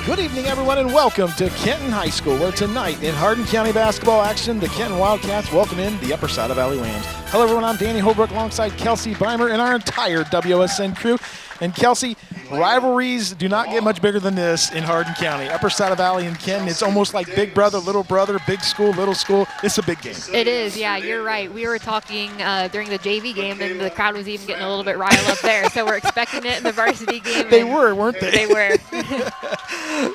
Good evening, everyone, and welcome to Kenton High School, where tonight in Hardin County basketball action, the Kenton Wildcats welcome in the Upper Side of Valley Rams. Hello, everyone. I'm Danny Holbrook alongside Kelsey Beimer and our entire WSN crew. And Kelsey, rivalries do not get much bigger than this in Hardin County. Upper Side of Valley and Kenton, it's almost like big brother, big school, little school. It's a big game. It is, yeah, you're right. We were talking during the JV game, and the crowd was even getting a little bit riled up there. So we're expecting it in the varsity game. They were, weren't they? They were.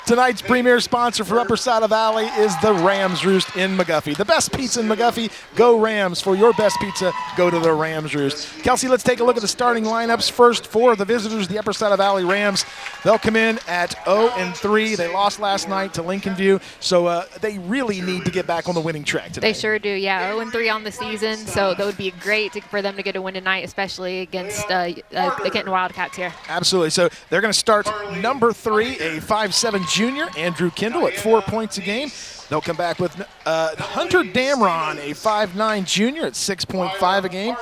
Tonight's premier sponsor for Upper Side of Valley is the Rams Roost in McGuffey. The best pizza in McGuffey, go Rams. For your best pizza, go to the Rams Roost. Kelsey, let's take a look at the starting lineups. First, for the visitors, the Upper Side of Valley Rams. They'll come in at 0-3. They lost last night to Lincoln View, so they really need to get back on the winning track today. They sure do, yeah. 0-3 on the season, so that would be great for them to get a win tonight, especially against the Kenton Wildcats here. Absolutely. So they're going to start number 3, a 5'7" junior, Andrew Kendall, at 4 points a game. They'll come back with Hunter Damron, a 5'9" junior, at 6.5 a game.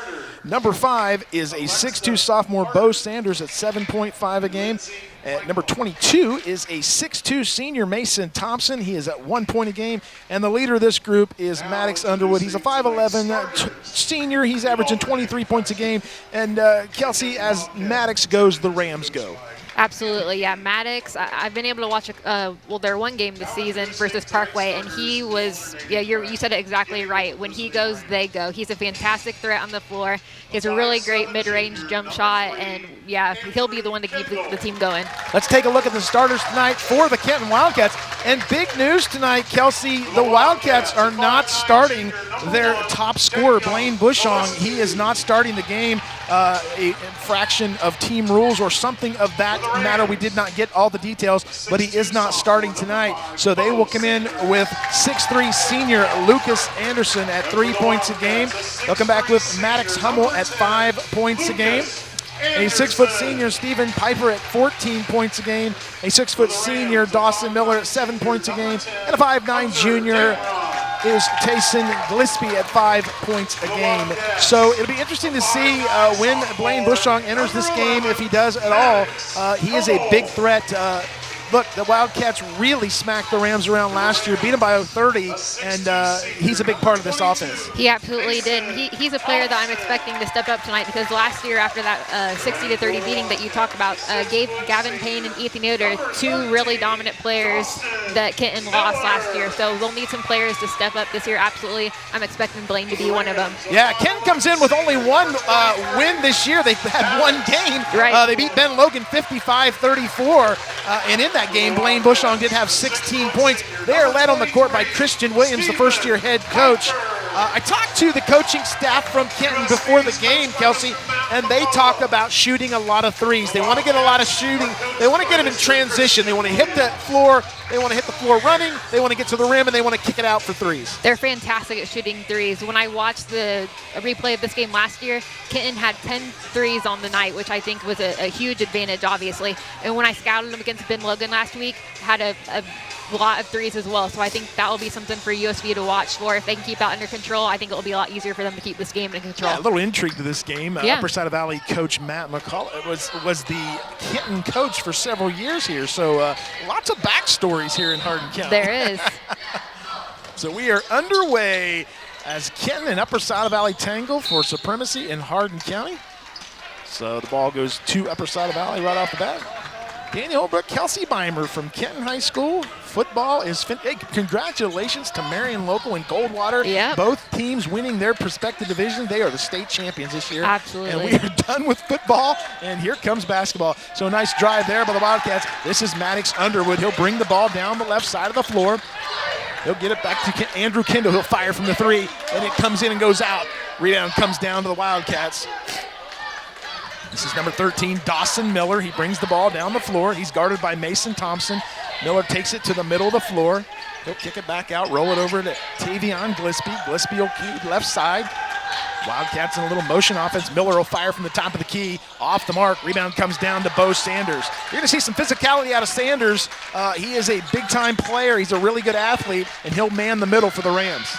Number 5 is a 6'2" sophomore, Bo Sanders, at 7.5 a game. At number 22 is a 6'2" senior, Mason Thompson. He is at 1 point a game. And the leader of this group is Maddox Underwood. He's a 5'11" senior. He's averaging 23 points a game. And Kelsey, as Maddox goes, the Rams go. Absolutely, yeah. Maddox, I've been able to watch their one game this season versus Parkway, and he was, yeah, you said it exactly right. When he goes, they go. He's a fantastic threat on the floor. He has a really great mid-range jump shot, and yeah, he'll be the one to keep the team going. Let's take a look at the starters tonight for the Kenton Wildcats. And big news tonight, Kelsey, the Wildcats are not starting their top scorer, Blaine Bushong. He is not starting the game. A infraction of team rules or something of that matter. We did not get all the details, but he is not starting tonight. So they will come in with 6'3" senior Lucas Anderson at 3 points a game. They'll come back with Maddox Hummel at 5 points a game. A 6' senior Stephen Piper at 14 points a game. A 6' senior Dawson Miller at 7 points a game. And a 5'9" junior is Tayson Gillespie at 5 points a game. So it'll be interesting to see when Blaine Bushong enters this game, if he does at all. He is a big threat. Look, the Wildcats really smacked the Rams around last year, beat them by 30, and he's a big part of this offense. He absolutely did. He's a player that I'm expecting to step up tonight, because last year, after that 60-30 beating that you talked about, gave Gavin Payne and Ethan Yoder, 2 really dominant players that Kenton lost last year. So we'll need some players to step up this year. Absolutely, I'm expecting Blaine to be one of them. Yeah, Kenton comes in with only one win this year. They've had one game. Right. They beat Ben Logan 55-34, and in that game, Blaine Bushong did have 16 points. They are led on the court by Christian Williams, the first-year head coach. I talked to the coaching staff from Kenton before the game, Kelsey, and they talk about shooting a lot of threes. They want to get a lot of shooting. They want to get them in transition. They want to hit the floor. They want to hit the floor running. They want to get to the rim, and they want to kick it out for threes. They're fantastic at shooting threes. When I watched the replay of this game last year, Kenton had 10 threes on the night, which I think was a huge advantage, obviously. And when I scouted them against Ben Logan last week, had a lot of threes as well. So I think that will be something for USV to watch for. If they can keep that under control, I think it will be a lot easier for them to keep this game in control. Yeah, a little intrigue to this game. Yeah. Upper Side of Valley coach Matt McCall was the Kenton coach for several years here. So lots of backstories here in Hardin County. There is. So we are underway as Kenton and Upper Side of Valley tangle for supremacy in Hardin County. So the ball goes to Upper Side of Valley right off the bat. Danny Holbrook, Kelsey Beimer from Kenton High School. Football is hey, congratulations to Marion Local and Goldwater. Yep. Both teams winning their respective divisions. They are the state champions this year. Absolutely. And we are done with football, and here comes basketball. So a nice drive there by the Wildcats. This is Maddox Underwood. He'll bring the ball down the left side of the floor. He'll get it back to Andrew Kendall. He'll fire from the 3, and it comes in and goes out. Rebound comes down to the Wildcats. This is number 13, Dawson Miller. He brings the ball down the floor. He's guarded by Mason Thompson. Miller takes it to the middle of the floor. He'll kick it back out, roll it over to Tavion Gillespie. Gillespie will key left side. Wildcats in a little motion offense. Miller will fire from the top of the key. Off the mark. Rebound comes down to Bo Sanders. You're going to see some physicality out of Sanders. He is a big-time player. He's a really good athlete, and he'll man the middle for the Rams.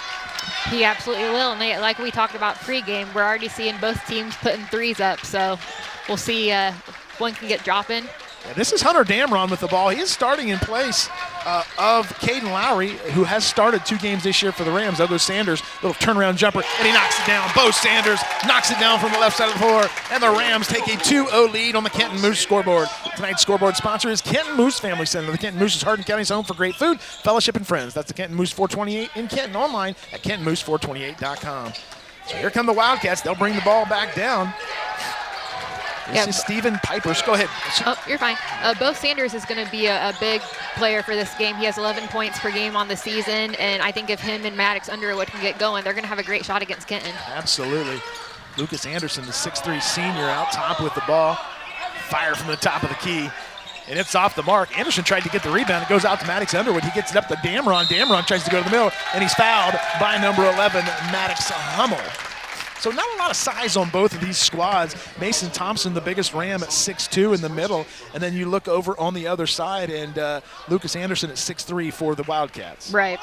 He absolutely will. And like we talked about pregame, we're already seeing both teams putting threes up. So we'll see if one can get dropping. Yeah, this is Hunter Damron with the ball. He is starting in place of Caden Lowry, who has started 2 games this year for the Rams. There goes Sanders, little turnaround jumper, and he knocks it down. Bo Sanders knocks it down from the left side of the floor, and the Rams take a 2-0 lead on the Kenton Moose scoreboard. Tonight's scoreboard sponsor is Kenton Moose Family Center. The Kenton Moose is Hardin County's home for great food, fellowship, and friends. That's the Kenton Moose 428 in Kenton, online at KentonMoose428.com. So here come the Wildcats. They'll bring the ball back down. This is Stephen Piper. Go ahead. Oh, you're fine. Bo Sanders is going to be a big player for this game. He has 11 points per game on the season, and I think if him and Maddox Underwood can get going, they're going to have a great shot against Kenton. Absolutely. Lucas Anderson, the 6'3 senior, out top with the ball. Fire from the top of the key, and it's off the mark. Anderson tried to get the rebound. It goes out to Maddox Underwood. He gets it up to Damron. Damron tries to go to the middle, and he's fouled by number 11, Maddox Hummel. So not a lot of size on both of these squads. Mason Thompson, the biggest Ram, at 6'2 in the middle. And then you look over on the other side, and Lucas Anderson at 6'3 for the Wildcats. Right.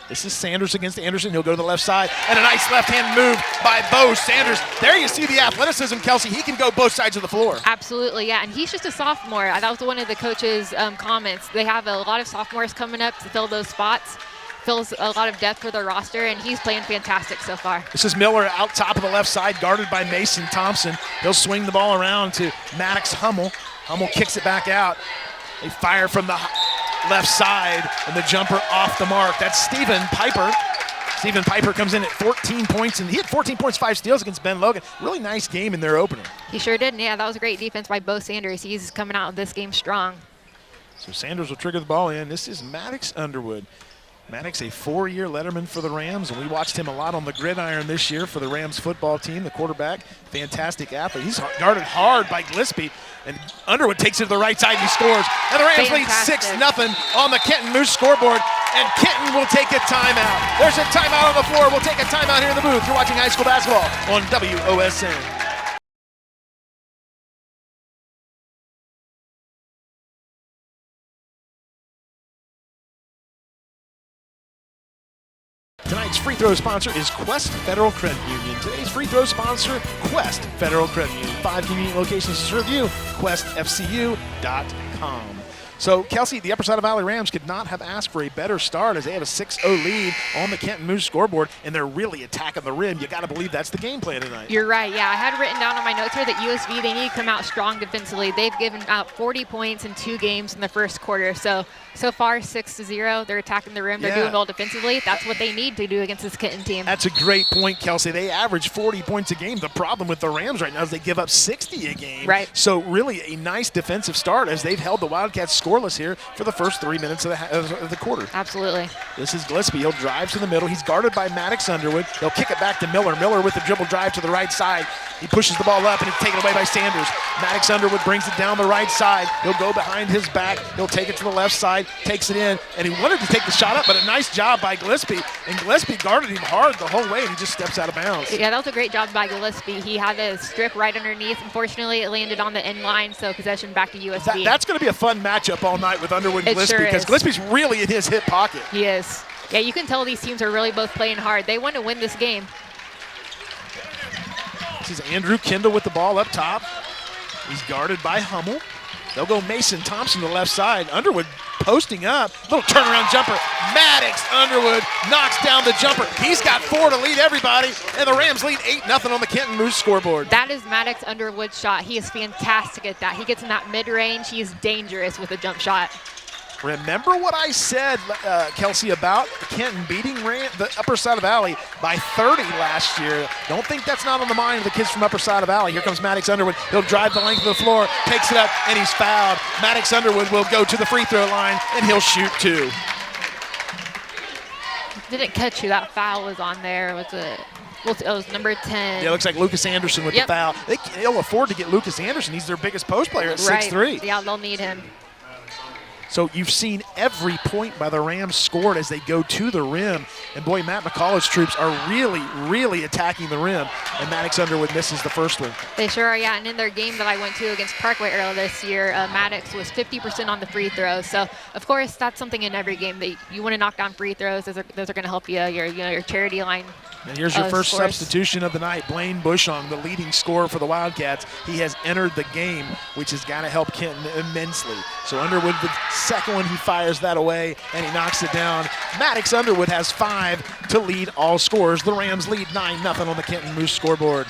This is Sanders against Anderson. He'll go to the left side. And a nice left-hand move by Bo Sanders. There you see the athleticism, Kelsey. He can go both sides of the floor. Absolutely, yeah. And he's just a sophomore. That was one of the coach's comments. They have a lot of sophomores coming up to fill those spots. Fills a lot of depth for their roster, and he's playing fantastic so far. This is Miller out top of the left side, guarded by Mason Thompson. He'll swing the ball around to Maddox Hummel. Hummel kicks it back out. They fire from the left side, and the jumper off the mark. That's Stephen Piper. Stephen Piper comes in at 14 points, and he had 14 points, 5 steals against Ben Logan. Really nice game in their opener. He sure did, and yeah, that was a great defense by Bo Sanders. He's coming out of this game strong. So Sanders will trigger the ball in. This is Maddox Underwood. Maddox, a 4-year letterman for the Rams, and we watched him a lot on the gridiron this year for the Rams football team, the quarterback. Fantastic athlete. He's guarded hard by Gillespie, and Underwood takes it to the right side and he scores. And the Rams lead 6-0 on the Kenton Moose scoreboard, and Kenton will take a timeout. There's a timeout on the floor. We'll take a timeout here in the booth. You're watching high school basketball on WOSN. Tonight's free throw sponsor is Quest Federal Credit Union. Today's free throw sponsor, Quest Federal Credit Union. 5 convenient locations to serve you, questfcu.com. So, Kelsey, the Upper Side of Valley Rams could not have asked for a better start as they have a 6-0 lead on the Kenton Moose scoreboard, and they're really attacking the rim. You got to believe that's the game plan tonight. You're right. Yeah, I had written down on my notes here that USV, they need to come out strong defensively. They've given out 40 points in 2 games in the first quarter. So far, 6-0. They're attacking the rim. They're doing well defensively. That's what they need to do against this Kenton team. That's a great point, Kelsey. They average 40 points a game. The problem with the Rams right now is they give up 60 a game. Right. So really a nice defensive start as they've held the Wildcats scoreless here for the first 3 minutes of the quarter. Absolutely. This is Gillespie. He'll drive to the middle. He's guarded by Maddox Underwood. He'll kick it back to Miller. Miller with the dribble drive to the right side. He pushes the ball up, and it's taken away by Sanders. Maddox Underwood brings it down the right side. He'll go behind his back. He'll take it to the left side, takes it in, and he wanted to take the shot up, but a nice job by Gillespie. And Gillespie guarded him hard the whole way, and he just steps out of bounds. Yeah, that was a great job by Gillespie. He had a strip right underneath. Unfortunately, it landed on the end line, so possession back to USV. That's going to be a fun matchup all night with Underwood and Gillespie, sure because Gillespie's really in his hip pocket. He is. Yeah, you can tell these teams are really both playing hard. They want to win this game. This is Andrew Kendall with the ball up top. He's guarded by Hummel. They'll go Mason Thompson to the left side. Underwood posting up. Little turnaround jumper. Maddox Underwood knocks down the jumper. He's got 4 to lead everybody, and the Rams lead 8-0 on the Kenton Moose scoreboard. That is Maddox Underwood's shot. He is fantastic at that. He gets in that mid-range. He is dangerous with a jump shot. Remember what I said, Kelsey, about Kenton beating the Upper Side of Valley by 30 last year. Don't think that's not on the mind of the kids from Upper Side of Valley. Here comes Maddox Underwood. He'll drive the length of the floor, takes it up, and he's fouled. Maddox Underwood will go to the free throw line, and he'll shoot 2. Didn't catch who that foul was on there. It was number 10. Yeah, it looks like Lucas Anderson with the foul. They'll afford to get Lucas Anderson. He's their biggest post player at 6'3". Yeah, they'll need him. So you've seen every point by the Rams scored as they go to the rim. And boy, Matt McCullough's troops are really, really attacking the rim. And Maddox Underwood misses the first one. They sure are, yeah. And in their game that I went to against Parkway earlier this year, Maddox was 50% on the free throws. So, of course, that's something in every game that you want to knock down free throws. Those are going to help you, your charity line And here's your first substitution of the night. Blaine Bushong, the leading scorer for the Wildcats. He has entered the game, which has got to help Kenton immensely. So Underwood, the second one, he fires that away, and he knocks it down. Maddox Underwood has 5 to lead all scorers. The Rams lead 9-0 on the Kenton Moose scoreboard.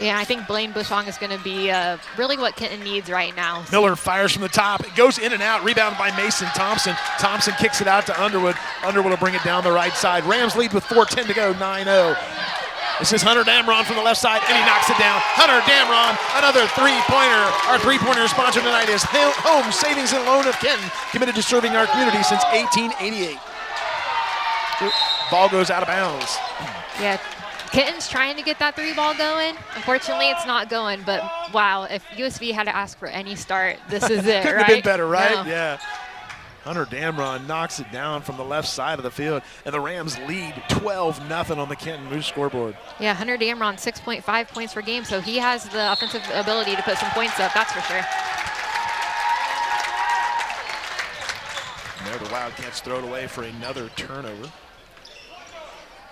Yeah, I think Blaine Bushong is going to be really what Kenton needs right now. Miller fires from the top. It goes in and out. Rebounded by Mason Thompson. Thompson kicks it out to Underwood. Underwood will bring it down the right side. Rams lead with 4:10 to go, 9-0. This is Hunter Damron from the left side, and he knocks it down. Hunter Damron, another three-pointer. Our three-pointer sponsor tonight is Home Savings and Loan of Kenton, committed to serving our community since 1888. Ball goes out of bounds. Yeah. Kenton's trying to get that 3-ball going. Unfortunately, it's not going, but wow, if USV had to ask for any start, this is it, Couldn't right? have been better, right? No. Yeah. Hunter Damron knocks it down from the left side of the field, and the Rams lead 12-0 on the Kenton Moose scoreboard. Yeah, Hunter Damron, 6.5 points per game, so he has the offensive ability to put some points up, that's for sure. And there the Wildcats throw it away for another turnover.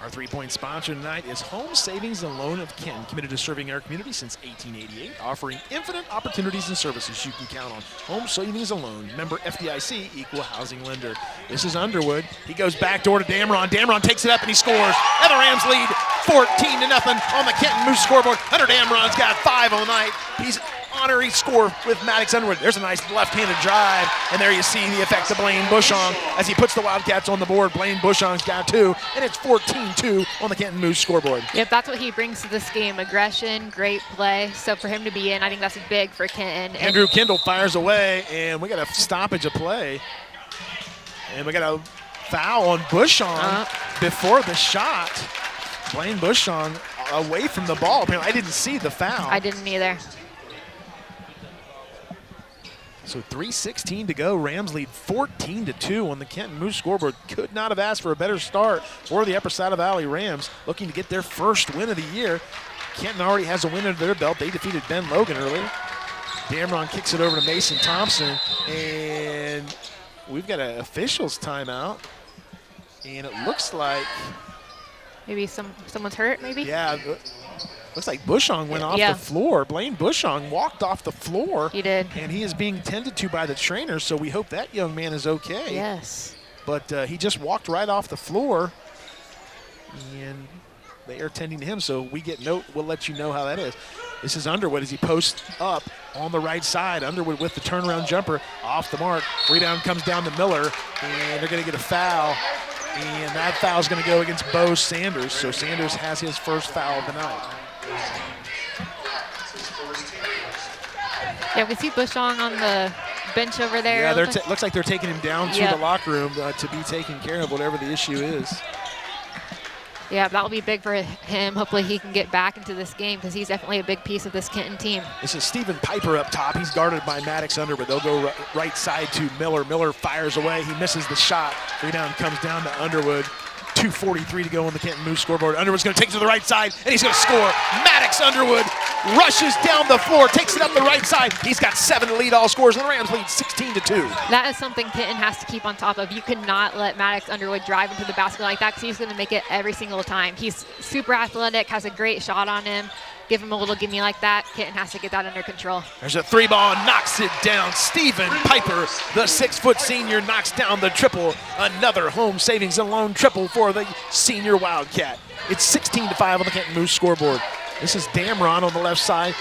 Our three-point sponsor tonight is Home Savings and Loan of Kenton, committed to serving our community since 1888, offering infinite opportunities and services you can count on. Home Savings and Loan, member FDIC, equal housing lender. This is Underwood. He goes backdoor to Damron. Damron takes it up and he scores. And the Rams lead 14-0 on the Kenton Moose scoreboard. Hunter Damron's got 5 on the night. He's honorary score with Maddox Underwood. There's a nice left-handed drive, and there you see the effect of Blaine Bushong as he puts the Wildcats on the board. Blaine Bushong's got 2, and it's 14-2 on the Kenton Moose scoreboard. Yep, that's what he brings to this game, aggression, great play. So for him to be in, I think that's big for Kenton. Andrew Kendall fires away, and we got a stoppage of play. And we got a foul on Bushong before the shot. Blaine Bushong away from the ball. Apparently, I didn't see the foul. I didn't either. So 3:16 to go. Rams lead 14-2 on the Kenton Moose scoreboard. Could not have asked for a better start for the Upper Saddle Valley Rams, looking to get their first win of the year. Kenton already has a win under their belt. They defeated Ben Logan earlier. Damron kicks it over to Mason Thompson, and we've got an officials timeout. And it looks like maybe someone's hurt, maybe? Yeah. Looks like Bushong went off the floor. Blaine Bushong walked off the floor. He did. And he is being tended to by the trainer, so we hope that young man is okay. Yes. But he just walked right off the floor, and they are tending to him, so we get note. We'll let you know how that is. This is Underwood as he posts up on the right side. Underwood with the turnaround jumper off the mark. Rebound comes down to Miller, and they're going to get a foul. And that foul is going to go against Bo Sanders, so Sanders has his first foul of the night. Yeah, we see Bushong on the bench over there. Yeah, looks like they're taking him down to the locker room to be taken care of, whatever the issue is. Yeah, that'll be big for him. Hopefully he can get back into this game because he's definitely a big piece of this Kenton team. This is Stephen Piper up top. He's guarded by Maddox Underwood. They'll go right side to Miller. Miller fires away. He misses the shot. Rebound comes down to Underwood. 2:43 to go on the Kenton Moose scoreboard. Underwood's going to take it to the right side, and he's going to score. Maddox Underwood rushes down the floor, takes it up the right side. He's got 7 to lead all scorers, and the Rams lead 16-2. That is something Kenton has to keep on top of. You cannot let Maddox Underwood drive into the basket like that because he's going to make it every single time. He's super athletic, has a great shot on him. Give him a little gimme like that. Kenton has to get that under control. There's a 3-ball, knocks it down. Stephen Piper, the 6-foot senior, knocks down the triple. Another Home Savings and Loan triple for the senior Wildcat. It's 16-5 on the Kenton Moose scoreboard. This is Damron on the left side.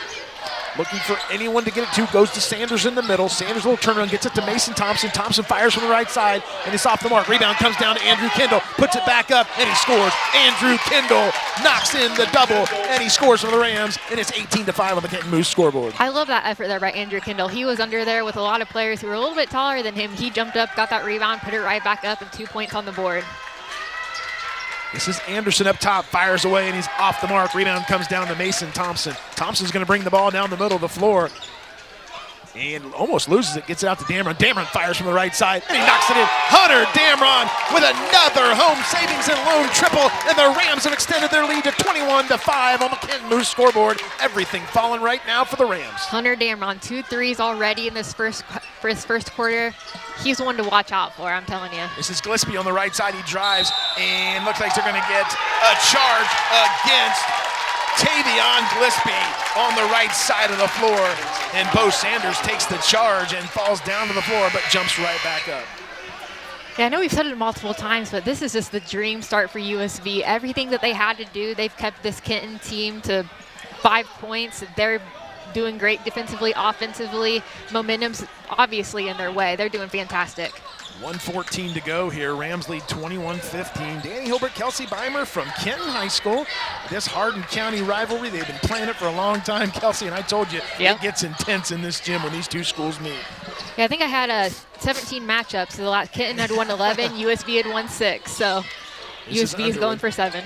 Looking for anyone to get it to, goes to Sanders in the middle. Sanders little turnaround, gets it to Mason Thompson. Thompson fires from the right side, and it's off the mark. Rebound comes down to Andrew Kendall, puts it back up, and he scores. Andrew Kendall knocks in the double, and he scores for the Rams, and it's 18-5 on the Kenton Moose scoreboard. I love that effort there by Andrew Kendall. He was under there with a lot of players who were a little bit taller than him. He jumped up, got that rebound, put it right back up, and 2 points on the board. This is Anderson up top, fires away, and he's off the mark. Rebound comes down to Mason Thompson. Thompson's going to bring the ball down the middle of the floor and almost loses it, gets it out to Damron. Damron fires from the right side, and he knocks it in. Hunter Damron with another Home Savings and Loan triple, and the Rams have extended their lead to 21-5 on the Kenton Moose scoreboard. Everything falling right now for the Rams. Hunter Damron, 2 threes already in this first for his first quarter, he's one to watch out for, I'm telling you. This is Gillespie on the right side. He drives, and looks like they're going to get a charge against Tavion Gillespie on the right side of the floor. And Bo Sanders takes the charge and falls down to the floor, but jumps right back up. Yeah, I know we've said it multiple times, but this is just the dream start for USV. Everything that they had to do, they've kept this Kenton team to 5 points. They're doing great defensively, offensively. Momentum's obviously in their way. They're doing fantastic. 1:14 to go here. Rams lead 21-15. Danny Hilbert, Kelsey Beimer from Kenton High School. This Hardin County rivalry, they've been playing it for a long time, Kelsey, and I told you, it gets intense in this gym when these two schools meet. Yeah, I think I had 17 matchups. The last Kenton had won 11, USV had won 6, so USV is going for 7.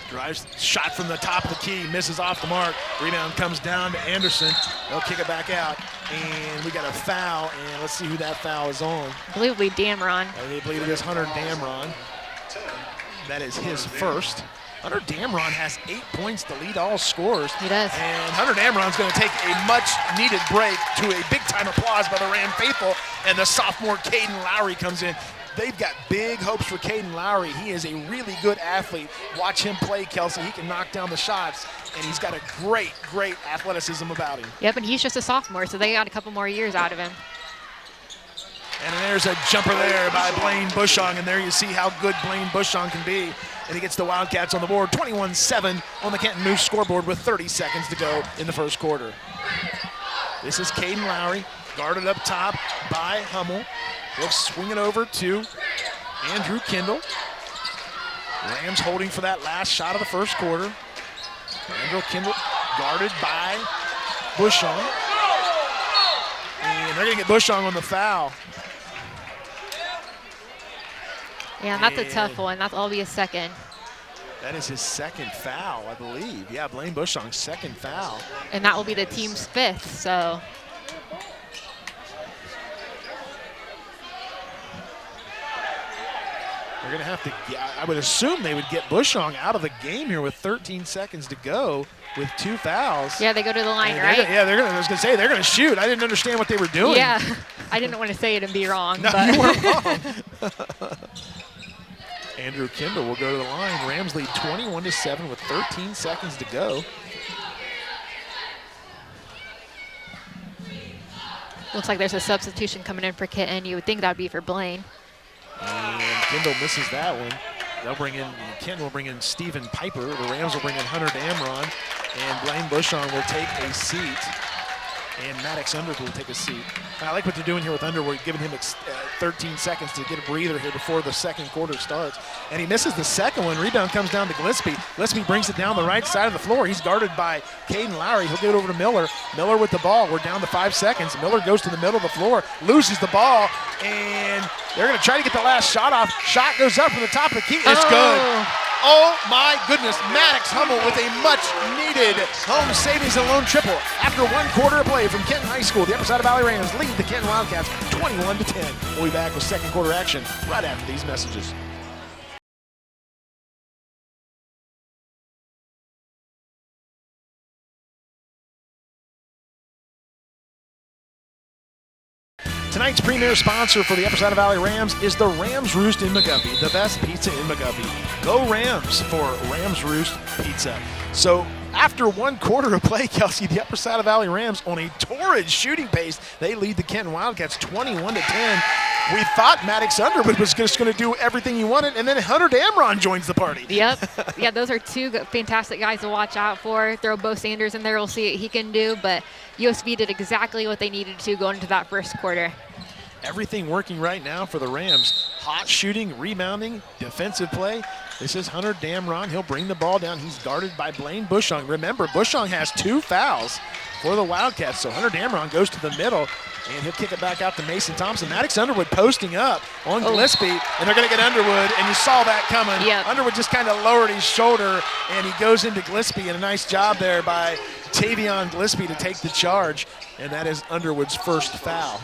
Drives, shot from the top of the key, misses off the mark. Rebound comes down to Anderson. They'll kick it back out, and we got a foul, and let's see who that foul is on. I believe it'll be Damron. I believe it is Hunter Damron. That is his first. Hunter Damron has 8 points to lead all scorers. He does. And Hunter Damron's going to take a much-needed break to a big-time applause by the Ram faithful, and the sophomore Caden Lowry comes in. They've got big hopes for Caden Lowry. He is a really good athlete. Watch him play, Kelsey. He can knock down the shots, and he's got a great, great athleticism about him. Yep, and he's just a sophomore, so they got a couple more years out of him. And there's a jumper there by Blaine Bushong, and there you see how good Blaine Bushong can be. And he gets the Wildcats on the board, 21-7 on the Kenton Moose scoreboard with 30 seconds to go in the first quarter. This is Caden Lowry, guarded up top by Hummel. He'll swing it over to Andrew Kendall. Rams holding for that last shot of the first quarter. Andrew Kendall guarded by Bushong. And they're going to get Bushong on the foul. Yeah, and that's a tough one. That'll be a second. That is his second foul, I believe. Yeah, Blaine Bushong's second foul. And that will be the team's 5th, so. They're going to have to, I would assume they would get Bushong out of the game here with 13 seconds to go with 2 fouls. Yeah, they go to the line, and right? I was going to say, they're going to shoot. I didn't understand what they were doing. Yeah, I didn't want to say it and be wrong. No, but. you weren't wrong. Andrew Kendall will go to the line. Rams lead 21-7 with 13 seconds to go. Looks like there's a substitution coming in for Kenton. You would think that would be for Blaine. And Kendall misses that one. They'll bring in, Kenton will bring in Stephen Piper. The Rams will bring in Hunter Damron. And Blaine Bushong will take a seat. And Maddox Underwood will take a seat. I like what they're doing here with Underwood, giving him 13 seconds to get a breather here before the second quarter starts. And he misses the second one. Rebound comes down to Gillespie. Gillespie brings it down the right side of the floor. He's guarded by Caden Lowry. He'll give it over to Miller. Miller with the ball. We're down to 5 seconds. Miller goes to the middle of the floor, loses the ball, and they're going to try to get the last shot off. Shot goes up from the top of the key. It's good. Oh my goodness, Maddox Hummel with a much-needed home savings and loan triple. After 1 quarter of play from Kenton High School, the Upper Side Valley Rams lead the Kenton Wildcats 21-10. We'll be back with second quarter action right after these messages. Tonight's premier sponsor for the Upper Side Valley Rams is the Rams Roost in McGuffey, the best pizza in McGuffey. Go Rams for Rams Roost Pizza. So after 1 quarter of play, Kelsey, the Upper Side Valley Rams on a torrid shooting pace, they lead the Kenton Wildcats 21-10. We thought Maddox Underwood was just going to do everything he wanted, and then Hunter Damron joins the party. Yep. Yeah, those are 2 fantastic guys to watch out for. Throw Bo Sanders in there, we'll see what he can do, but USV did exactly what they needed to going into that first quarter. Everything working right now for the Rams. Hot shooting, rebounding, defensive play. This is Hunter Damron. He'll bring the ball down. He's guarded by Blaine Bushong. Remember, Bushong has 2 fouls for the Wildcats, so Hunter Damron goes to the middle, and he'll kick it back out to Mason Thompson. Maddox Underwood posting up on Gillespie, and they're going to get Underwood, and you saw that coming. Yep. Underwood just kind of lowered his shoulder, and he goes into Gillespie, and a nice job there by Tavion Gillespie to take the charge, and that is Underwood's first foul.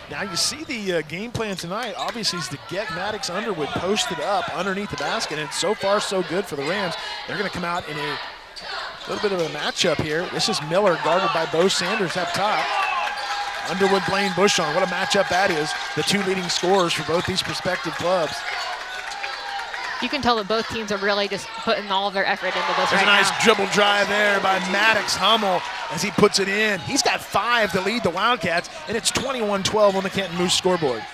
Now you see the game plan tonight, obviously, is to get Maddox Underwood posted up underneath the basket, and so far so good for the Rams. They're going to come out in a A little bit of a matchup here. This is Miller guarded by Bo Sanders up top. Underwood, Blaine Bushong. What a matchup that is. The two leading scorers for both these respective clubs. You can tell that both teams are really just putting all of their effort into this There's right a nice now. dribble drive there by Maddox Hummel as he puts it in. He's got 5 to lead the Wildcats, and it's 21-12 on the Kenton Moose scoreboard.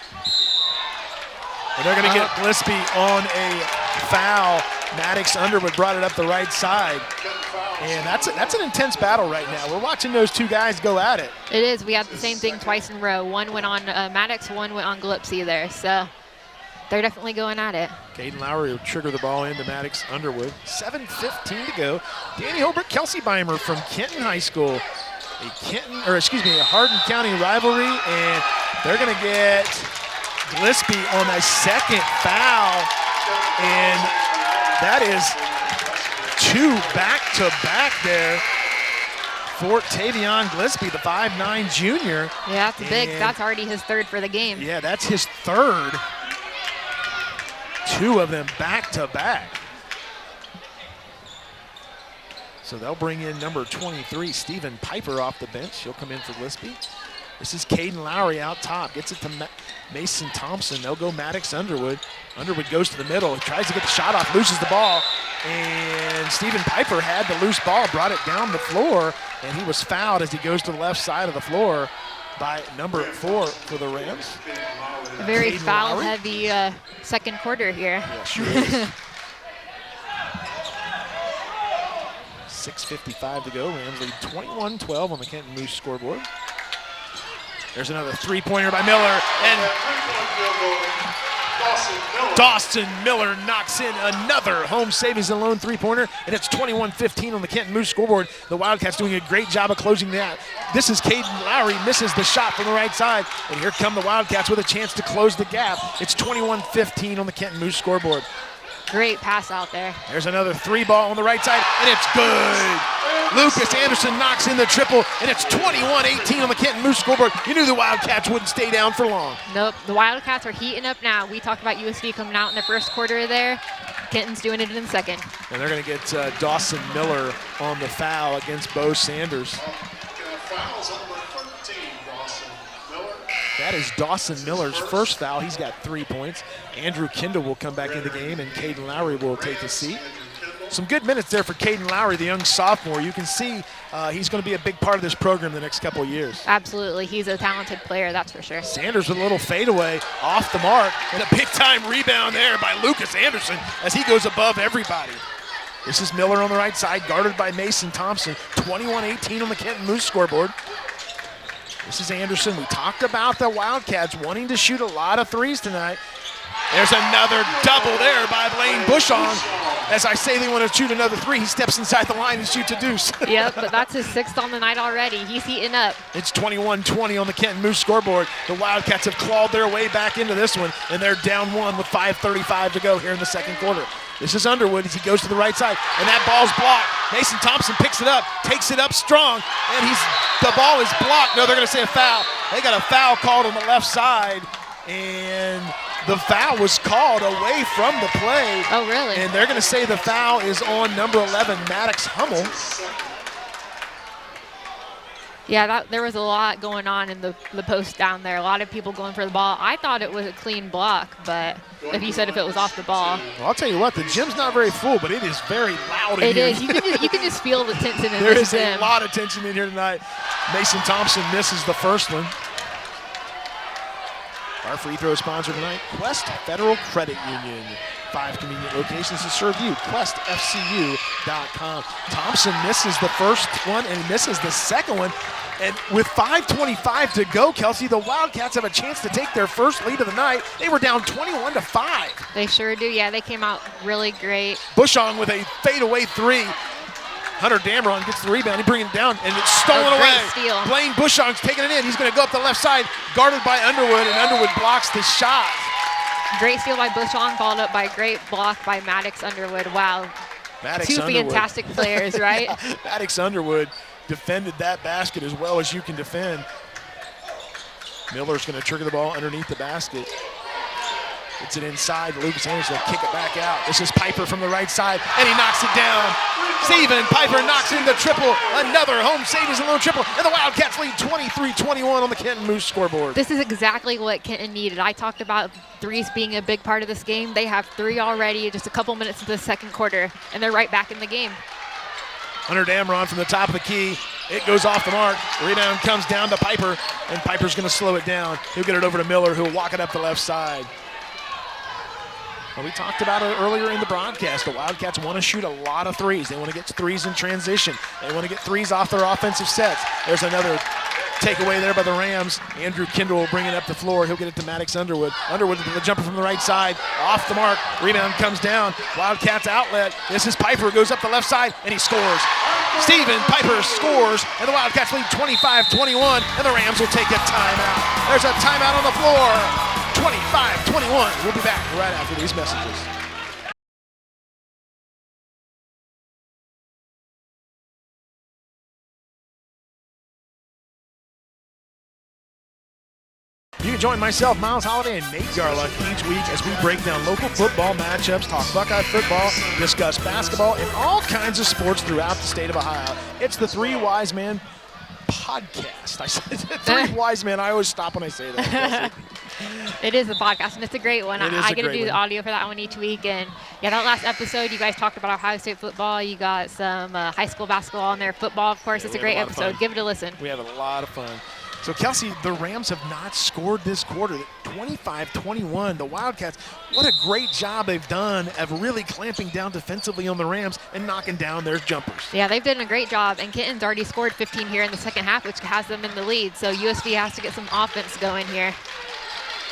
And they're going to get Gillespie on a foul. Maddox Underwood brought it up the right side. And that's an intense battle right now. We're watching those two guys go at it. It is. We had the same thing twice in a row. One went on Maddox, one went on Gillespie there. So they're definitely going at it. Caden Lowry will trigger the ball into Maddox Underwood. 7:15 to go. Danny Holbrook, Kelsey Beimer from Kenton High School. A Hardin County rivalry, and they're going to get Gillespie on a second foul, and that is 2 back-to-back there for Tavion Gillespie, the 5'9" junior. Yeah, that's big. That's already his 3rd for the game. Yeah, that's his 3rd. 2 of them back-to-back. So they'll bring in number 23, Stephen Piper, off the bench. He'll come in for Gillespie. This is Caden Lowry out top. Gets it to Mason Thompson. They'll go Maddox Underwood. Underwood goes to the middle. He tries to get the shot off, loses the ball. And Stephen Piper had the loose ball, brought it down the floor, and he was fouled as he goes to the left side of the floor by number 4 for the Rams. A very foul-heavy second quarter here. Yeah, sure is. 6:55 to go. Rams lead 21-12 on the Kenton Moose scoreboard. There's another three-pointer by Miller, and Dawson Miller knocks in another home savings and loan three-pointer, and it's 21-15 on the Kenton Moose scoreboard. The Wildcats doing a great job of closing that. This is Caden Lowry, misses the shot from the right side, and here come the Wildcats with a chance to close the gap. It's 21-15 on the Kenton Moose scoreboard. Great pass out there. There's another 3-ball on the right side, and it's good. Lucas Anderson knocks in the triple, and it's 21-18 on the Kenton Moose scoreboard. You knew the Wildcats wouldn't stay down for long. Nope, the Wildcats are heating up now. We talked about USV coming out in the first quarter there. Kenton's doing it in the second. And they're going to get Dawson Miller on the foul against Bo Sanders. That is Dawson Miller's first foul. He's got 3 points. Andrew Kendall will come back in the game, and Caden Lowry will take his seat. Some good minutes there for Caden Lowry, the young sophomore. You can see he's going to be a big part of this program the next couple of years. Absolutely. He's a talented player, that's for sure. Sanders with a little fadeaway off the mark, and a big-time rebound there by Lucas Anderson as he goes above everybody. This is Miller on the right side, guarded by Mason Thompson. 21-18 on the Kenton Moose scoreboard. This is Anderson. We talked about the Wildcats wanting to shoot a lot of threes tonight. There's another double there by Blaine Bushong. As I say they want to shoot another 3, he steps inside the line and shoots a deuce. Yep, but that's his 6th on the night already. He's heating up. It's 21-20 on the Kenton Moose scoreboard. The Wildcats have clawed their way back into this one, and they're down 1 with 5:35 to go here in the second quarter. This is Underwood as he goes to the right side, and that ball's blocked. Mason Thompson picks it up, takes it up strong, and the ball is blocked. No, they're going to say a foul. They got a foul called on the left side, and the foul was called away from the play. Oh, really? And they're going to say the foul is on number 11, Maddox Hummel. Yeah, there was a lot going on in the post down there. A lot of people going for the ball. I thought it was a clean block, but if you said if it was off the ball. Well, I'll tell you what, the gym's not very full, but it is very loud in It here. is. You can just feel the tension in There this is gym. a lot of tension in here tonight. Mason Thompson misses the first one. Our free throw sponsor tonight, Quest Federal Credit Union. 5 convenient locations to serve you. QuestFCU.com. Thompson misses the first one and misses the second one. And with 5:25 to go, Kelsey, the Wildcats have a chance to take their first lead of the night. They were down 21-5. They sure do. Yeah, they came out really great. Bushong with a fadeaway 3. Hunter Dameron gets the rebound. He brings it down, and it's stolen away. Steal. Blaine Bushong's taking it in. He's going to go up the left side, guarded by Underwood, and Underwood blocks the shot. Great steal by Bushong, followed up by a great block by Maddox Underwood. Wow. Two fantastic players, right? Yeah, Maddox Underwood defended that basket as well as you can defend. Miller's going to trigger the ball underneath the basket. Gets it inside. Lucas Anderson will kick it back out. This is Piper from the right side, and he knocks it down. Steven Piper knocks in the triple. Another home savings and lone triple, and the Wildcats lead 23-21 on the Kenton Moose scoreboard. This is exactly what Kenton needed. I talked about threes being a big part of this game. They have 3 already, just a couple minutes into the second quarter, and they're right back in the game. Hunter Damron from the top of the key. It goes off the mark. Rebound comes down to Piper, and Piper's going to slow it down. He'll get it over to Miller, who'll walk it up the left side. Well, we talked about it earlier in the broadcast. The Wildcats want to shoot a lot of threes. They want to get threes in transition. They want to get threes off their offensive sets. There's another takeaway there by the Rams. Andrew Kendall will bring it up the floor. He'll get it to Maddox Underwood. Underwood to the jumper from the right side. Off the mark. Rebound comes down. Wildcats outlet. This is Piper. Goes up the left side, and he scores. Steven Piper scores, and the Wildcats lead 25-21, and the Rams will take a timeout. There's a timeout on the floor. 25-21. We'll be back right after these messages. You can join myself, Miles Holliday, and Nate Garlock each week as we break down local football matchups, talk Buckeye football, discuss basketball, and all kinds of sports throughout the state of Ohio. It's the Three Wise Men podcast. I said Three Wise Men. I always stop when I say that. It is a podcast, and it's a great one. I get to do the one. audio for that one each week. And, yeah, that last episode, you guys talked about Ohio State football. You got some high school basketball on there, football, of course. Yeah, it's a great episode. Give it a listen. We have a lot of fun. So, Kelsey, the Rams have not scored this quarter. 25-21. The Wildcats, what a great job they've done of really clamping down defensively on the Rams and knocking down their jumpers. Yeah, they've done a great job. And Kenton's already scored 15 here in the second half, which has them in the lead. So USV has to get some offense going here.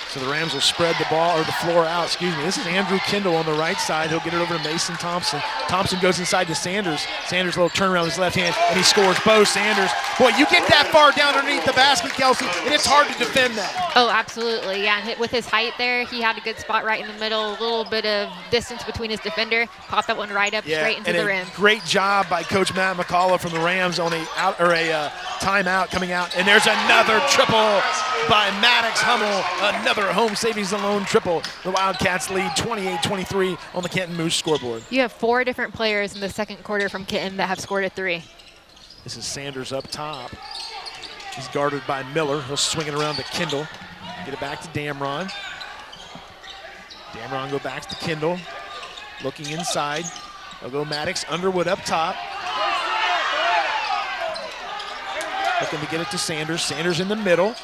So the Rams will spread the ball, or the floor out, excuse me. This is Andrew Kendall on the right side. He'll get it over to Mason Thompson. Thompson goes inside to Sanders. Sanders, a little turnaround with his left hand, and he scores. Bo Sanders. Boy, you get that far down underneath the basket, Kelsey, and it's hard to defend that. Oh, absolutely. Yeah, and with his height there, he had a good spot right in the middle, a little bit of distance between his defender. Popped that one right up straight into the rim. Great job by Coach Matt McCullough from the Rams on a timeout coming out. And there's another triple by Maddox Hummel. Another home savings and lone triple. The Wildcats lead 28-23 on the Kenton Moose scoreboard. You have 4 different players in the second quarter from Kenton that have scored a 3. This is Sanders up top. He's guarded by Miller. He'll swing it around to Kendall. Get it back to Damron. Damron go back to Kendall. Looking inside. They'll go Maddox. Underwood up top. Looking to get it to Sanders. Sanders in the middle.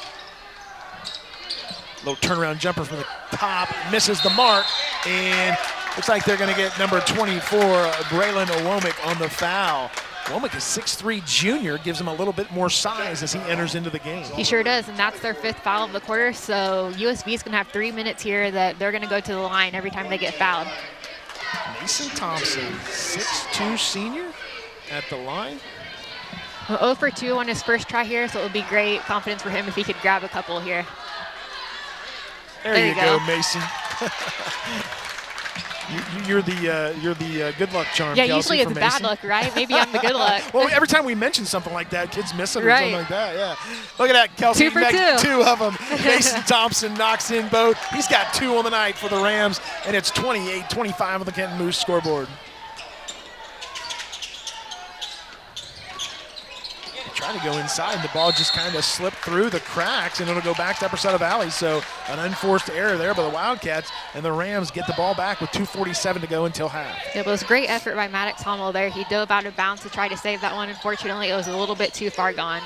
Little turnaround jumper from the top. Misses the mark. And looks like they're going to get number 24, Braylon Owomick, on the foul. Womack is 6'3", junior, gives him a little bit more size as he enters into the game. He sure does, and that's their 5th foul of the quarter. So USV is going to have 3 minutes here that they're going to go to the line every time they get fouled. Mason Thompson, 6'2", senior at the line. Well, 0 for 2 on his first try here, so it would be great confidence for him if he could grab a couple here. There you go, Mason. You're the good luck charm. Yeah, Kelsey, usually it's bad luck, right? Maybe I'm the good luck. Well, every time we mention something like that, kids miss it or Right. something like that. Yeah. Look at that, Kelsey. 2 for 2. 2 of them. Mason Thompson knocks in both. He's got 2 on the night for the Rams, and it's 28-25 on the Kenton Moose scoreboard. Trying to go inside, and the ball just kind of slipped through the cracks, and it'll go back to upper side of Valley. So an unforced error there by the Wildcats, and the Rams get the ball back with 2:47 to go until half. It was great effort by Maddox Hummel there. He dove out of bounds to try to save that one. Unfortunately, it was a little bit too far gone.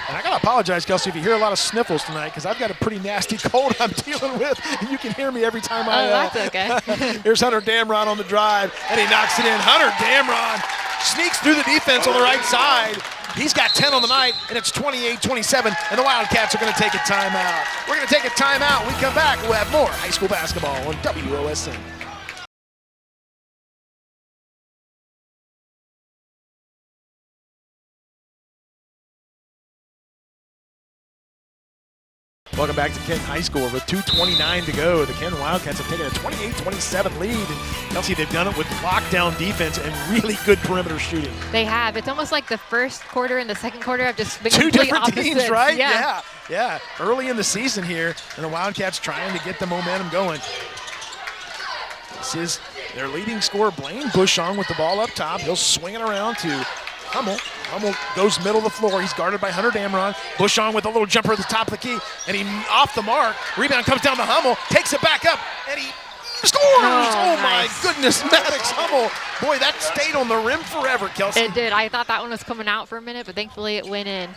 And I got to apologize, Kelsey, if you hear a lot of sniffles tonight, because I've got a pretty nasty cold I'm dealing with, and you can hear me every time that's okay. Here's Hunter Damron on the drive, and he knocks it in. Hunter Damron sneaks through the defense on the right side. He's got 10 on the night, and it's 28-27, and the Wildcats are going to take a timeout. We're going to take a timeout. When we come back, we'll have more high school basketball on WOSN. Welcome back to Kenton High School. With 2:29 to go, the Kenton Wildcats have taken a 28-27 lead. And Kelsey, they've done it with lockdown defense and really good perimeter shooting. They have. It's almost like the first quarter and the second quarter have just been two complete different opposites. teams, right? Yeah. Early in the season here, and the Wildcats trying to get the momentum going. This is their leading scorer, Blaine Bushong, with the ball up top. He'll swing it around to Hummel. Hummel goes middle of the floor. He's guarded by Hunter Damron. Bushong with a little jumper at the top of the key, and he off the mark. Rebound comes down to Hummel, takes it back up, and he scores! Oh nice. My goodness, Maddox Hummel. Boy, that stayed on the rim forever, Kelsey. It did. I thought that one was coming out for a minute, but thankfully it went in.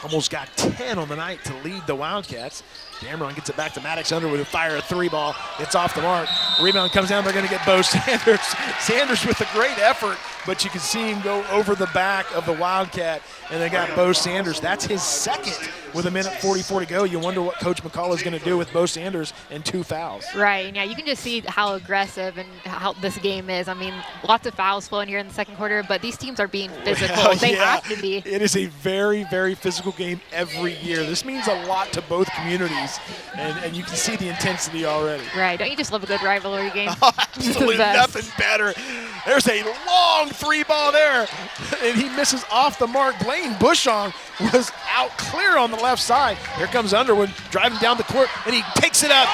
Hummel's got 10 on the night to lead the Wildcats. Damron gets it back to Maddox Underwood, who fire a 3-ball. It's off the mark. Rebound comes down. They're going to get Bo Sanders. Sanders with a great effort, but you can see him go over the back of the Wildcat, and they got Bo Sanders. That's his second with 1:44 to go. You wonder what Coach McCall is going to do with Bo Sanders and 2 fouls. Right, and yeah, you can just see how aggressive and how this game is. I mean, lots of fouls flowing here in the second quarter, but these teams are being physical. They have to be. It is a very, very physical game every year. This means a lot to both communities, and you can see the intensity already. Right, don't you just love a good rivalry game? Oh, absolutely nothing better. There's a long 3-ball there, and he misses off the mark. Blaine Bushong was out clear on the left side. Here comes Underwood driving down the court, and he takes it up.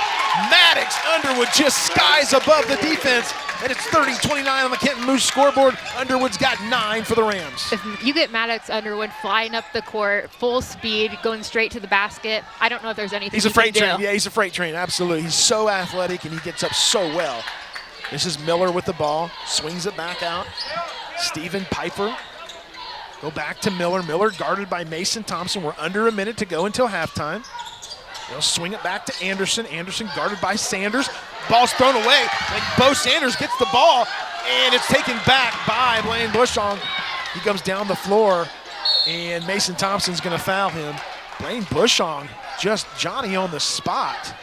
Maddox Underwood just skies above the defense, and it's 30-29 on the Kenton Moose scoreboard. Underwood's got 9 for the Rams. If you get Maddox Underwood flying up the court, full speed, going straight to the basket, I don't know if there's anything He's a freight train. Yeah, he's a freight train, absolutely. He's so athletic, and he gets up so well. This is Miller with the ball, swings it back out. Stephen Piper. Go back to Miller. Miller guarded by Mason Thompson. We're under a minute to go until halftime. They'll swing it back to Anderson. Anderson guarded by Sanders. Ball's thrown away, and Bo Sanders gets the ball, and it's taken back by Blaine Bushong. He comes down the floor, and Mason Thompson's going to foul him. Blaine Bushong, just Johnny on the spot.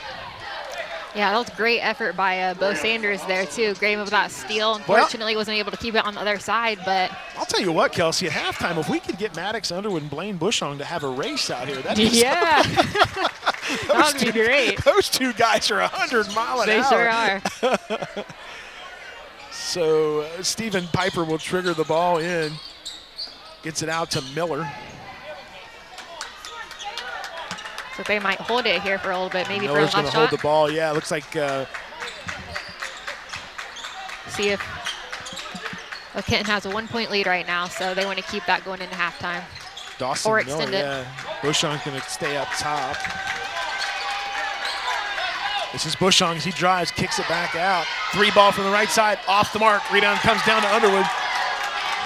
Yeah, that was a great effort by Bo Sanders there, too. Great move with that steal. Unfortunately, wasn't able to keep it on the other side, but... I'll tell you what, Kelsey, at halftime, if we could get Maddox Underwood and Blaine Bushong to have a race out here, that'd be yeah. That would be great. Those two guys are 100 miles an hour. They sure are. So Stephen Piper will trigger the ball in. Gets it out to Miller. So they might hold it here for a little bit, maybe Miller's for a last hold shot. the ball. Yeah, it looks like. See if Kenton has a 1-point lead right now, so they want to keep that going into halftime. Dawson or Miller, extend it. yeah. Bushong's going to stay up top. This is Bushong as he drives, kicks it back out. 3-ball from the right side, off the mark. Rebound comes down to Underwood.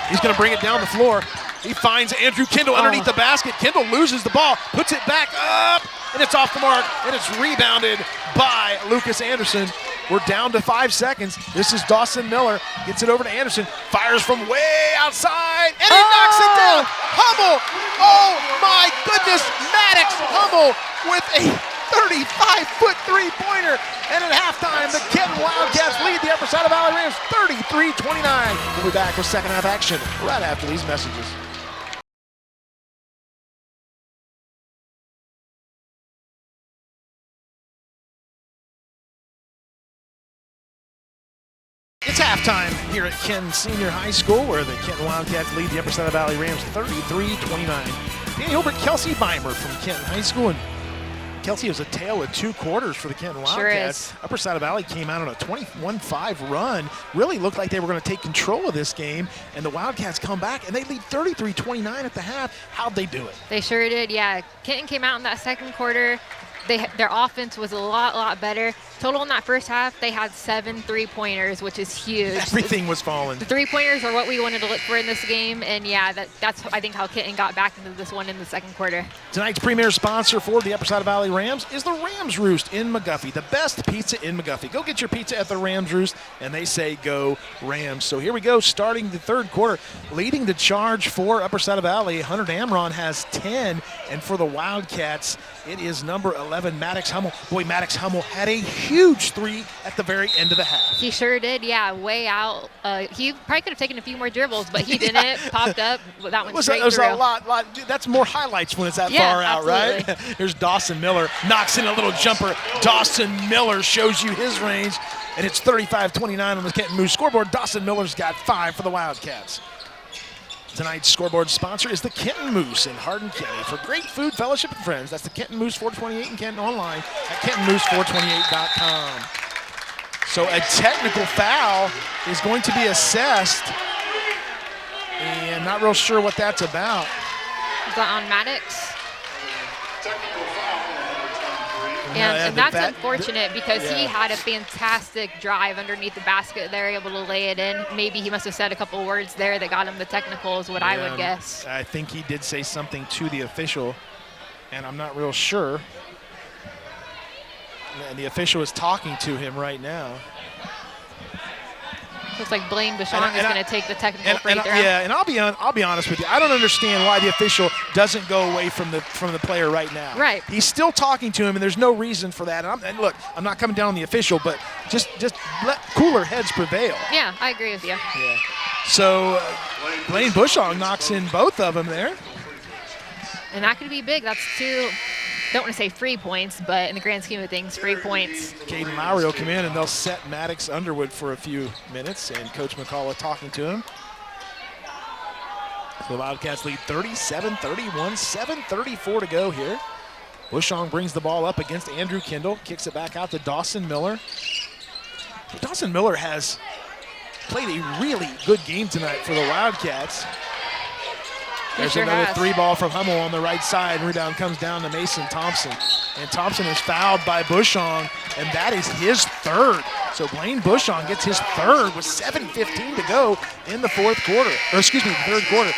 He's going to bring it down the floor. He finds Andrew Kendall underneath the basket. Kendall loses the ball, puts it back up, and it's off the mark, and it's rebounded by Lucas Anderson. We're down to 5 seconds. This is Dawson Miller. Gets it over to Anderson. Fires from way outside, and he knocks it down. Hummel. Oh, my goodness. Maddox Hummel with a 35-foot three-pointer. And at halftime, the Kenton Wildcats lead the Upper Side of Valley Rams 33-29. We'll be back with second half action right after these messages. It's halftime here at Kenton Senior High School, where the Kenton Wildcats lead the Upper Side of Valley Rams 33-29. Danny Hilbert, Kelsey Beimer from Kenton High School. And Kelsey, it was a tale of 2 quarters for the Kenton Wildcats. Sure is. Upper Side of Valley came out on a 21-5 run. Really looked like they were going to take control of this game, and the Wildcats come back, and they lead 33-29 at the half. How'd they do it? They sure did, yeah. Kenton came out in that second quarter. Their offense was a lot better. Total in that first half, they had 7 3-pointers, which is huge. Everything was falling. The 3-pointers are what we wanted to look for in this game, and yeah, that's I think how Kenton got back into this one in the second quarter. Tonight's premier sponsor for the Upper Side of Valley Rams is the Rams Roost in McGuffey, the best pizza in McGuffey. Go get your pizza at the Rams Roost, and they say go Rams. So here we go, starting the third quarter, leading the charge for Upper Side of Valley. Hunter Damron has 10, and for the Wildcats, it is number 11, Maddox Hummel. Boy, Maddox Hummel had a huge three at the very end of the half. He sure did, yeah, way out. He probably could have taken a few more dribbles, but he didn't. Popped up, that one straight through. There's a lot. That's more highlights when it's that far out, absolutely. right? There's Dawson Miller, knocks in a little jumper. Dawson Miller shows you his range, and it's 35-29 on the Kenton Moose scoreboard. Dawson Miller's got 5 for the Wildcats. Tonight's scoreboard sponsor is the Kenton Moose in Hardin County. For great food, fellowship, and friends, that's the Kenton Moose 428 in Kenton, online at KentonMoose428.com. So a technical foul is going to be assessed, and not real sure what that's about. Is that on Maddox? And that's unfortunate because he had a fantastic drive underneath the basket. They're able to lay it in. Maybe he must have said a couple words there that got him the technical is what I would guess. I think he did say something to the official, and I'm not real sure. And the official is talking to him right now. Looks like Blaine Bouchon is going to take the technical free throw. Yeah, and I'll be honest with you. I don't understand why the official doesn't go away from the player right now. Right. He's still talking to him, and there's no reason for that. And look, I'm not coming down on the official, but just let cooler heads prevail. Yeah, I agree with you. Yeah. So Blaine Bouchon knocks in both of them there. And that could be big. That's 2. Don't want to say free points, but in the grand scheme of things, free points. Caden Lowry will come in, and they'll set Maddox Underwood for a few minutes, and Coach McCullough talking to him. So the Wildcats lead 37-31, 7:34 to go here. Bouchon brings the ball up against Andrew Kendall, kicks it back out to Dawson Miller. Dawson Miller has played a really good game tonight for the Wildcats. There's another 3-ball from Hummel on the right side. Rebound comes down to Mason Thompson. And Thompson is fouled by Bouchon, and that is his 3rd. So Blaine Bouchon gets his 3rd with 7:15 to go in the 4th quarter. Or excuse me, 3rd quarter.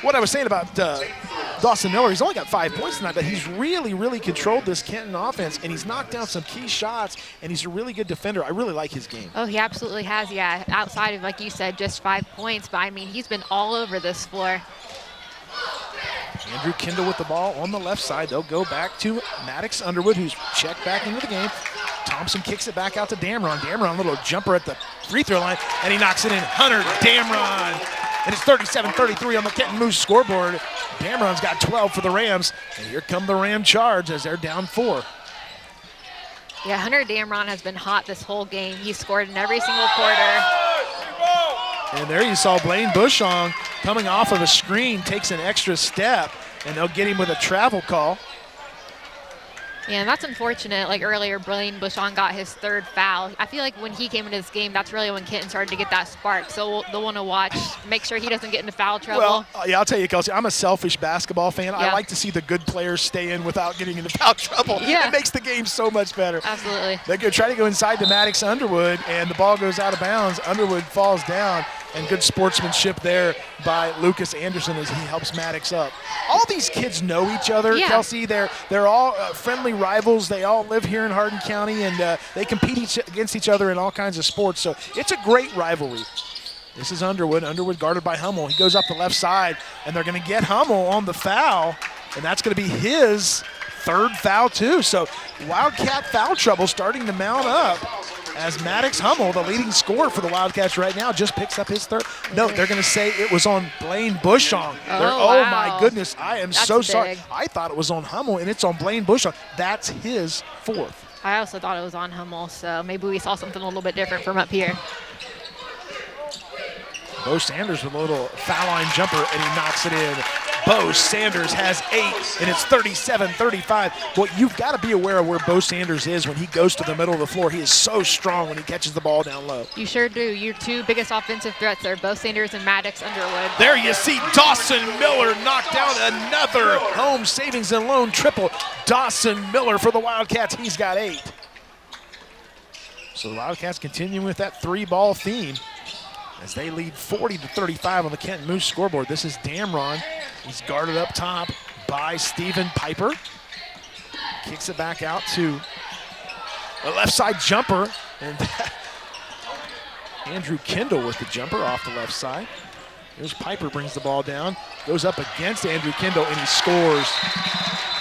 What I was saying about Dawson Miller, he's only got 5 points tonight, but he's really, really controlled this Kenton offense, and he's knocked down some key shots, and he's a really good defender. I really like his game. Oh, he absolutely has, yeah. Outside of, like you said, just 5 points, but I mean, he's been all over this floor. Andrew Kendall with the ball on the left side. They'll go back to Maddox Underwood, who's checked back into the game. Thompson kicks it back out to Damron. Damron, little jumper at the free throw line, and he knocks it in. Hunter Damron. And it's 37-33 on the Kenton Moose scoreboard. Damron's got 12 for the Rams, and here come the Ram Charge as they're down 4. Yeah, Hunter Damron has been hot this whole game. He's scored in every single quarter. And there you saw Blaine Bouchon coming off of a screen, takes an extra step, and they'll get him with a travel call. Yeah, and that's unfortunate. Like earlier, Blaine Bouchon got his 3rd foul. I feel like when he came into this game, that's really when Kenton started to get that spark. So they'll want to watch, make sure he doesn't get into foul trouble. Well, yeah, I'll tell you, Kelsey, I'm a selfish basketball fan. Yeah. I like to see the good players stay in without getting into foul trouble. Yeah. It makes the game so much better. Absolutely. They go try to go inside to Maddox Underwood, and the ball goes out of bounds. Underwood falls down, and good sportsmanship there by Lucas Anderson as he helps Maddox up. All these kids know each other, yeah. Kelsey. They're all friendly rivals. They all live here in Hardin County, and they compete against each other in all kinds of sports. So it's a great rivalry. This is Underwood. Underwood guarded by Hummel. He goes up the left side, and they're going to get Hummel on the foul, and that's going to be his 3rd foul too. So Wildcat foul trouble starting to mount up as Maddox Hummel, the leading scorer for the Wildcats right now, just picks up his 3rd. No, they're going to say it was on Blaine Bouchon. Oh, wow. My goodness, I am That's so sorry. big. I thought it was on Hummel, and it's on Blaine Bouchon. That's his 4th. I also thought it was on Hummel, so maybe we saw something a little bit different from up here. Bo Sanders with a little foul line jumper, and he knocks it in. Bo Sanders has 8, and it's 37-35. Well, you've got to be aware of where Bo Sanders is when he goes to the middle of the floor. He is so strong when he catches the ball down low. You sure do. Your 2 biggest offensive threats are Bo Sanders and Maddox Underwood. There you see Dawson Miller knock down another home savings and loan triple. Dawson Miller for the Wildcats. He's got 8. So the Wildcats continuing with that 3-ball theme as they lead 40-35 on the Kenton Moose scoreboard. This is Damron. He's guarded up top by Stephen Piper. Kicks it back out to a left side jumper. And Andrew Kendall with the jumper off the left side. Here's Piper, brings the ball down, goes up against Andrew Kendall, and he scores.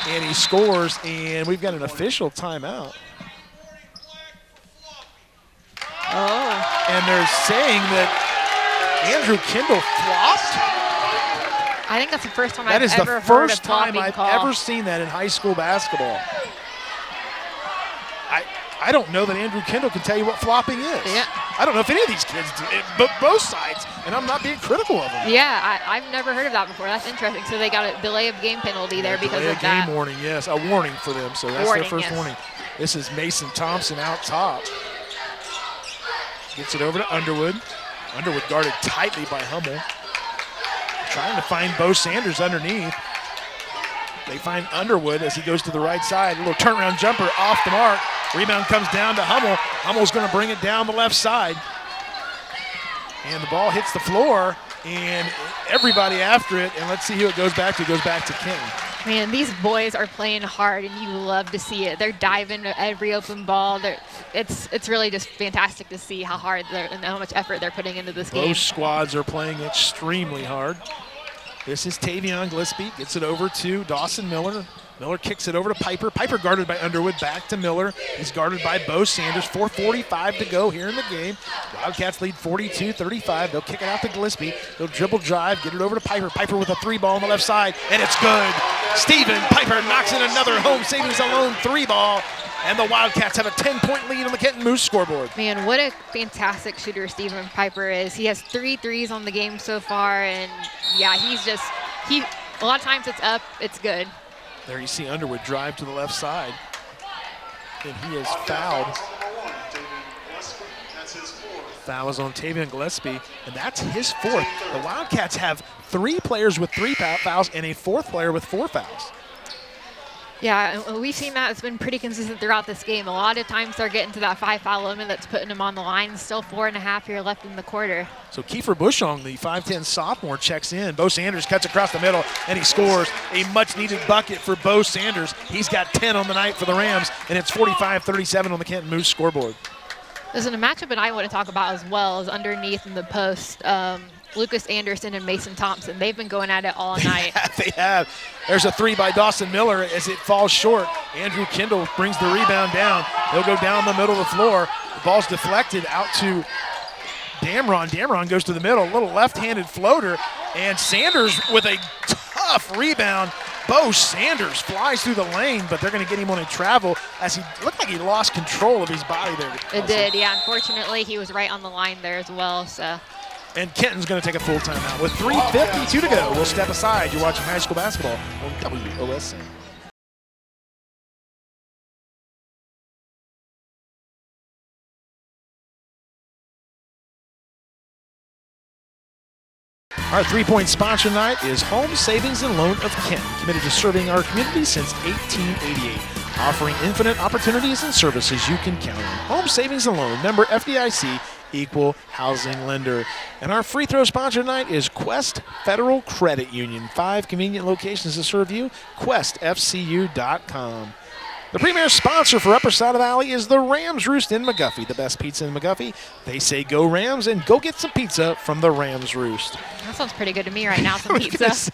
and he scores, and we've got an official timeout. Oh. And they're saying that Andrew Kendall flopped. I think that's the first time That I've is ever the heard first a time flopping I've call. ever seen that in high school basketball. I don't know that Andrew Kendall can tell you what flopping is. Yeah. I don't know if any of these kids do, but both sides, and I'm not being critical of them. Yeah, I've never heard of that before. That's interesting. So they got a delay of game penalty there because Delay of that. game warning, yes, a warning for them. So that's Warning, their first yes. warning. This is Mason Thompson out top. Gets it over to Underwood. Underwood guarded tightly by Hummel. Trying to find Bo Sanders underneath. They find Underwood as he goes to the right side. A little turnaround jumper off the mark. Rebound comes down to Hummel. Hummel's going to bring it down the left side. And the ball hits the floor, and everybody after it. And let's see who it goes back to. It goes back to Kenton. Man, these boys are playing hard, and you love to see it. They're diving to every open ball. It's really just fantastic to see how hard and how much effort they're putting into this game. Both squads are playing extremely hard. This is Tavion Gillespie. Gets it over to Dawson Miller. Miller kicks it over to Piper. Piper guarded by Underwood. Back to Miller. He's guarded by Bo Sanders. 4:45 to go here in the game. Wildcats lead 42-35. They'll kick it out to Gillespie. They'll dribble drive, get it over to Piper. Piper with a three ball on the left side, and it's good. Stephen Piper knocks in another home savings alone three ball, and the Wildcats have a 10-point lead on the Kenton Moose scoreboard. Man, what a fantastic shooter Stephen Piper is. He has 3 threes on the game so far, and yeah, a lot of times it's up, it's good. There you see Underwood drive to the left side, and he is fouled. Foul is on Tavion Gillespie, and that's his fourth. The Wildcats have 3 players with 3 fouls and a 4th player with 4 fouls. Yeah, we've seen that. It's been pretty consistent throughout this game. A lot of times they're getting to that 5-foul limit that's putting them on the line. Still 4.5 here left in the quarter. So Kiefer Bushong, the 5'10 sophomore, checks in. Bo Sanders cuts across the middle, and he scores a much-needed bucket for Bo Sanders. He's got 10 on the night for the Rams, and it's 45-37 on the Kenton Moose scoreboard. There's a matchup that I want to talk about as well is underneath in the post. Lucas Anderson and Mason Thompson. They've been going at it all night. They have. There's a 3 by Dawson Miller as it falls short. Andrew Kendall brings the rebound down. He'll go down the middle of the floor. The ball's deflected out to Damron. Damron goes to the middle, a little left-handed floater, and Sanders with a tough rebound. Bo Sanders flies through the lane, but they're going to get him on a travel as he looked like he lost control of his body there. It did, yeah. Unfortunately, he was right on the line there as well. So. And Kenton's going to take a full timeout. With 3:52 to go, we'll step aside. You're watching high school basketball on WOSN. Our 3-point sponsor tonight is Home Savings and Loan of Kenton, committed to serving our community since 1888, offering infinite opportunities and services you can count on. Home Savings and Loan, member FDIC, equal housing lender. And our free throw sponsor tonight is Quest Federal Credit Union. 5 convenient locations to serve you. QuestFCU.com. The premier sponsor for Upper Side of Valley is the Rams Roost in McGuffey, the best pizza in McGuffey. They say go Rams, and go get some pizza from the Rams Roost. That sounds pretty good to me right now, some pizza.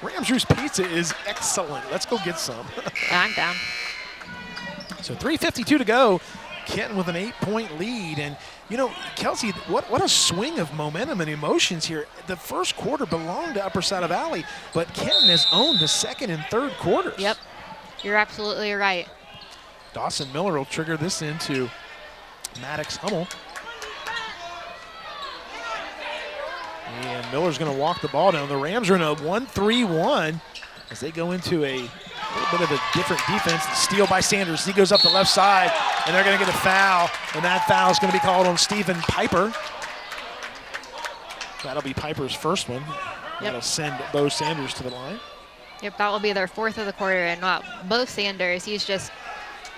Rams Roost pizza is excellent. Let's go get some. I'm down. So 3:52 to go. Kenton with an 8-point lead. And, you know, Kelsey, what a swing of momentum and emotions here. The first quarter belonged to Upper Side of Valley, but Kenton has owned the second and third quarters. Yep, you're absolutely right. Dawson Miller will trigger this into Maddox Hummel. And Miller's going to walk the ball down. The Rams are in a 1-3-1 as they go into a little bit of a different defense. The steal by Sanders. He goes up the left side, and they're going to get a foul, and that foul is going to be called on Stephen Piper. That'll be Piper's first one. That'll send Bo Sanders to the line. Yep, that will be their 4th of the quarter. And Bo Sanders, he's just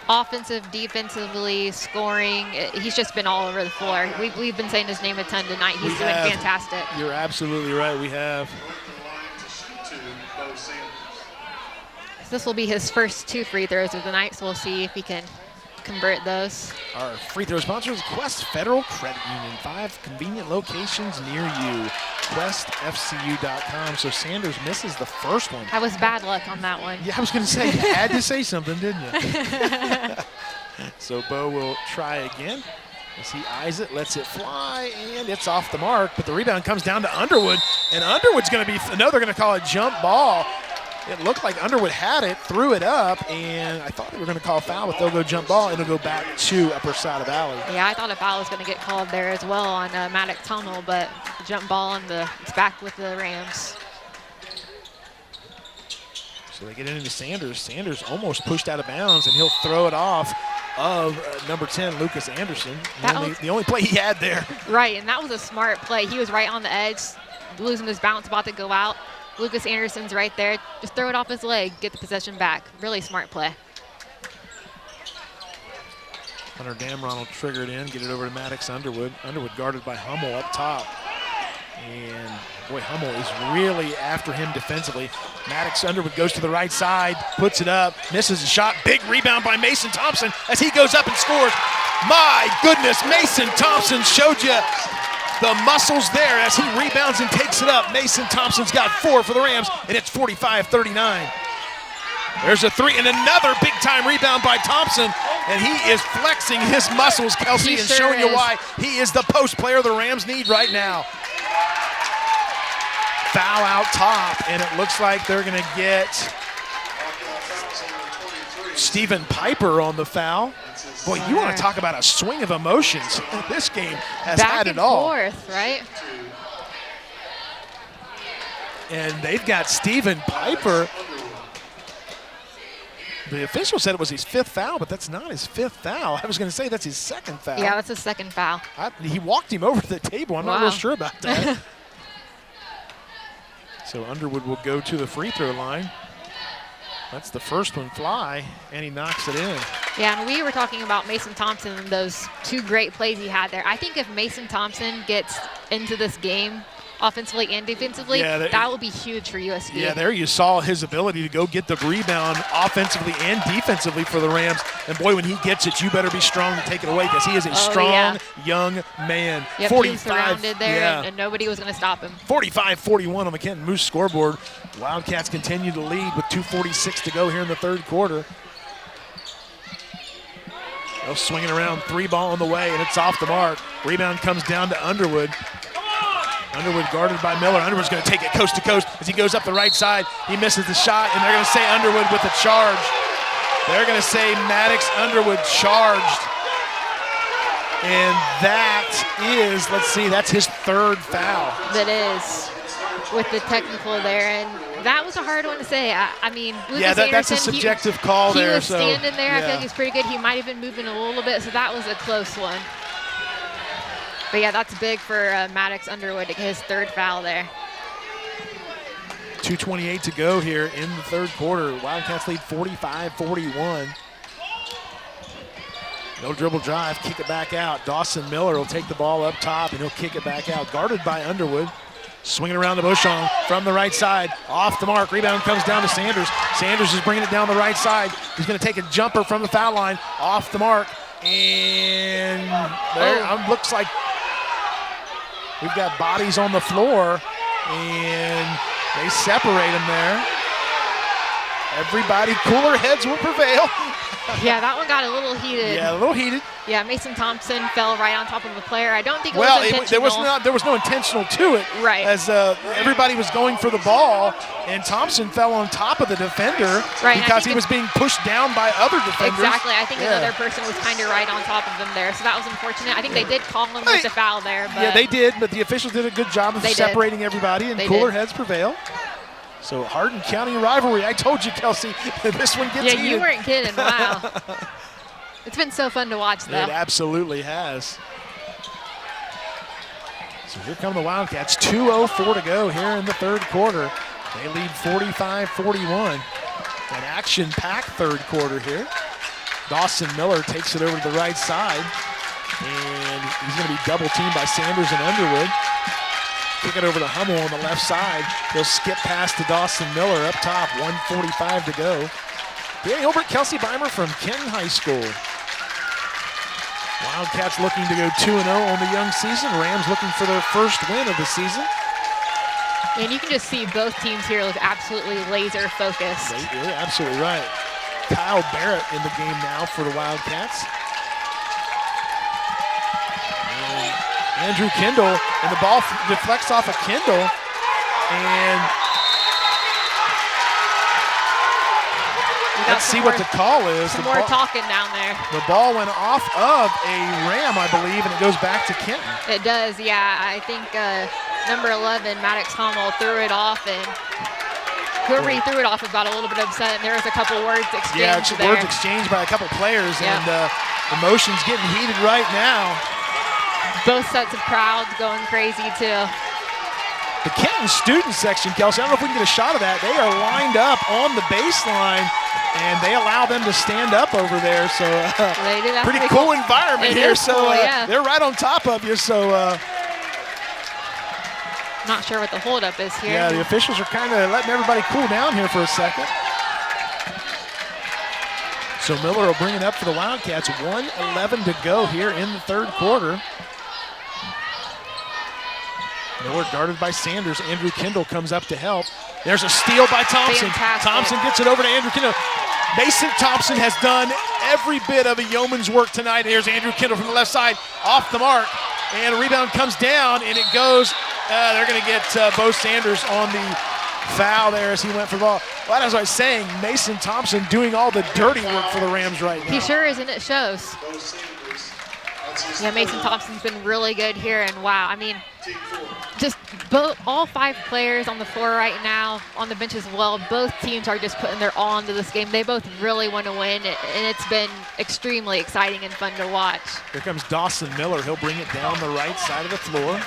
offensive, defensively, scoring. He's just been all over the floor. We've been saying his name a ton tonight. He's doing fantastic. You're absolutely right. We have. This will be his first 2 free throws of the night, so we'll see if he can convert those. Our free throw sponsor is Quest Federal Credit Union. 5 convenient locations near you. questfcu.com. So Sanders misses the first one. That was bad luck on that one. Yeah, I was going to say, you had to say something, didn't you? So Bo will try again as he eyes it, lets it fly, and it's off the mark. But the rebound comes down to Underwood, and Underwood's going to be, they're going to call it jump ball. It looked like Underwood had it, threw it up, and I thought they were going to call a foul, but they'll go jump ball. It'll go back to upper side of Valley. Yeah, I thought a foul was going to get called there as well on Maddox Tunnel, but the jump ball and it's back with the Rams. So they get into Sanders. Sanders almost pushed out of bounds, and he'll throw it off of number 10, Lucas Anderson. The only play he had there. Right, and that was a smart play. He was right on the edge, losing his bounce, about to go out. Lucas Anderson's right there. Just throw it off his leg, get the possession back. Really smart play. Hunter Damron will trigger it in, get it over to Maddox Underwood. Underwood guarded by Hummel up top. And boy, Hummel is really after him defensively. Maddox Underwood goes to the right side, puts it up, misses a shot. Big rebound by Mason Thompson as he goes up and scores. My goodness, Mason Thompson showed you the muscles there as he rebounds and takes it up. Mason Thompson's got 4 for the Rams, and it's 45-39. There's a 3 and another big-time rebound by Thompson, and he is flexing his muscles, Kelsey, and showing you why he is the post player the Rams need right now. Foul out top, and it looks like they're going to get Stephen Piper on the foul. Boy, you want to talk about a swing of emotions. This game has had it all. Back and forth, right? And they've got Stephen Piper. The official said it was his 5th foul, but that's not his 5th foul. I was going to say that's his 2nd foul. Yeah, that's his 2nd foul. He walked him over to the table. I'm not real sure about that. So Underwood will go to the free throw line. That's the first one fly, and he knocks it in. Yeah, and we were talking about Mason Thompson and those 2 great plays he had there. I think if Mason Thompson gets into this game offensively and defensively, that will be huge for USV. Yeah, there you saw his ability to go get the rebound offensively and defensively for the Rams. And boy, when he gets it, you better be strong to take it away because he is a strong young man. Yep, 45 surrounded there, and nobody was going to stop him. 45-41 on the Kenton Moose scoreboard. Wildcats continue to lead with 2:46 to go here in the 3rd quarter. They'll swing it around, 3 ball on the way, and it's off the mark. Rebound comes down to Underwood. Underwood guarded by Miller. Underwood's going to take it coast to coast as he goes up the right side. He misses the shot, and they're going to say Underwood with a charge. They're going to say Maddox Underwood charged. And that is, let's see, that's his 3rd foul. That is, with the technical there. And that was a hard one to say. I mean, Lucas that's Anderson, a subjective call there. He was standing there. I feel like he's pretty good. He might have been moving a little bit, so that was a close one. But yeah, that's big for Maddox Underwood to get his 3rd foul there. 2:28 to go here in the 3rd quarter. Wildcats lead 45-41. No dribble drive, kick it back out. Dawson Miller will take the ball up top, and he'll kick it back out. Guarded by Underwood. Swinging around the Beauchamp from the right side. Off the mark. Rebound comes down to Sanders. Sanders is bringing it down the right side. He's going to take a jumper from the foul line. Off the mark. And there looks like we've got bodies on the floor, and they separate them there. Everybody, cooler heads will prevail. Yeah, that one got a little heated. Yeah, a little heated. Yeah, Mason Thompson fell right on top of the player. I don't think it was intentional. There was no intentional to it. Right. As everybody was going for the ball, and Thompson fell on top of the defender because he was being pushed down by other defenders. Exactly. I think another person was kind of right on top of him there, so that was unfortunate. I think they did call him with the foul there. But yeah, they did, but the officials did a good job of separating everybody, and cooler heads prevail. So Hardin County rivalry. I told you, Kelsey, this one gets heated. Yeah, you weren't kidding. Wow. It's been so fun to watch, though. It absolutely has. So here come the Wildcats. 2:04 to go here in the 3rd quarter. They lead 45-41. An action-packed 3rd quarter here. Dawson Miller takes it over to the right side. And he's going to be double-teamed by Sanders and Underwood. Kick it over to Hummel on the left side. They'll skip past to Dawson Miller up top. 1:45 to go. Danny Hilbert, Kelsey Beimer from Kenton High School. Wildcats looking to go 2-0 on the young season. Rams looking for their 1st win of the season. And you can just see both teams here look absolutely laser focused. You're absolutely right. Kyle Barrett in the game now for the Wildcats. And Andrew Kendall, and the ball deflects off of Kendall. And let's see what the call is. Some more talking down there. The ball went off of a Ram, I believe, and it goes back to Kenton. It does, yeah. I think number 11, Maddox Hummel, threw it off, and whoever he threw it off got a little bit upset, and there was a couple words exchanged there. Words exchanged by a couple players, and emotions getting heated right now. Both sets of crowds going crazy, too. The Kenton student section, Kelsey, I don't know if we can get a shot of that. They are lined up on the baseline, and they allow them to stand up over there. So pretty cool environment here. So cool, yeah. They're right on top of you. So not sure what the holdup is here. Yeah, the officials are kind of letting everybody cool down here for a second. So Miller will bring it up for the Wildcats. 1:11 to go here in the third quarter. Miller guarded by Sanders. Andrew Kendall comes up to help. There's a steal by Thompson. Fantastic. Thompson gets it over to Andrew Kendall. Mason Thompson has done every bit of a yeoman's work tonight. Here's Andrew Kendall from the left side, off the mark. And a rebound comes down, and it goes. They're going to get Bo Sanders on the foul there as he went for the ball. Well, as I was saying, Mason Thompson doing all the dirty work for the Rams right now. He sure is, and it shows. Yeah, Mason Thompson's been really good here, and wow, I mean, just all 5 players on the floor right now, on the bench as well. Both teams are just putting their all into this game. They both really want to win, and it's been extremely exciting and fun to watch. Here comes Dawson Miller. He'll bring it down the right side of the floor.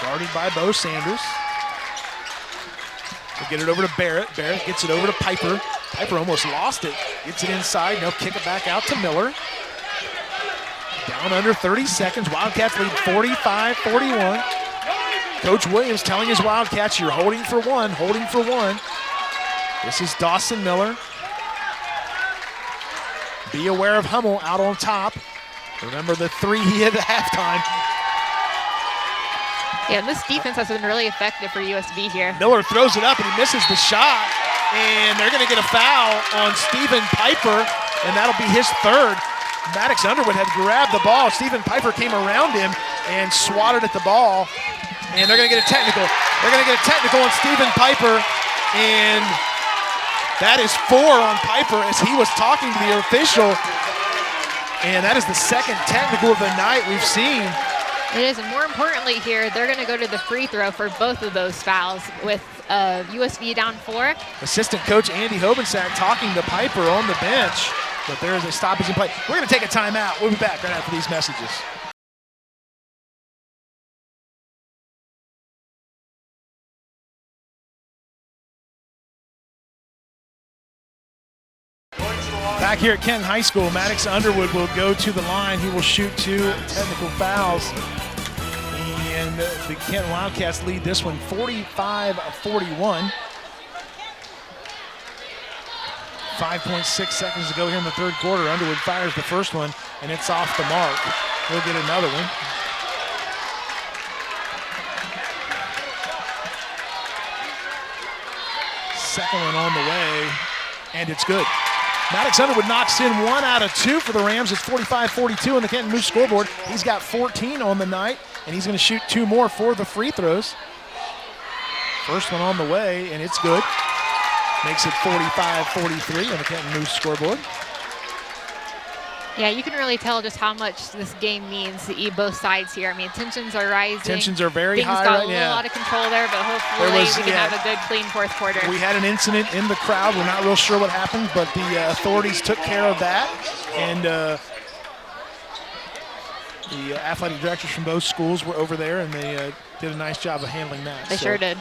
Guarded by Bo Sanders. He'll get it over to Barrett. Barrett gets it over to Piper. Piper almost lost it. Gets it inside. Now kick it back out to Miller. Down under 30 seconds. Wildcats lead 45-41. Coach Williams telling his Wildcats, you're holding for one, holding for one. This is Dawson Miller. Be aware of Hummel out on top. Remember the 3 he hit at halftime. Yeah, this defense has been really effective for USV here. Miller throws it up and he misses the shot. And they're going to get a foul on Stephen Piper, and that'll be his third. Maddox Underwood had grabbed the ball. Stephen Piper came around him and swatted at the ball. And they're going to get a technical. They're going to get a technical on Stephen Piper. And that is 4 on Piper as he was talking to the official. And that is the second technical of the night we've seen. It is, and more importantly here, they're going to go to the free throw for both of those fouls with USV down 4. Assistant coach Andy Hobensack talking to Piper on the bench, but there is a stoppage in play. We're going to take a timeout. We'll be back right after these messages. Back here at Kenton High School, Maddox Underwood will go to the line. He will shoot 2 technical fouls. And the Kenton Wildcats lead this one 45-41. 5.6 seconds to go here in the third quarter. Underwood fires the first one, and it's off the mark. He'll get another one. Second one on the way, and it's good. Maddox Underwood knocks in 1 out of 2 for the Rams. It's 45-42 on the Kenton Moose scoreboard. He's got 14 on the night, and he's going to shoot 2 more for the free throws. First one on the way, and it's good. Makes it 45-43 on the Kenton Moose scoreboard. Yeah, you can really tell just how much this game means to both sides here. I mean, tensions are rising. Tensions are very high right now. Things got a little out of control there, but hopefully we can have a good, clean fourth quarter. We had an incident in the crowd. We're not real sure what happened, but the authorities took care of that. And the athletic directors from both schools were over there, and they did a nice job of handling that. They sure did.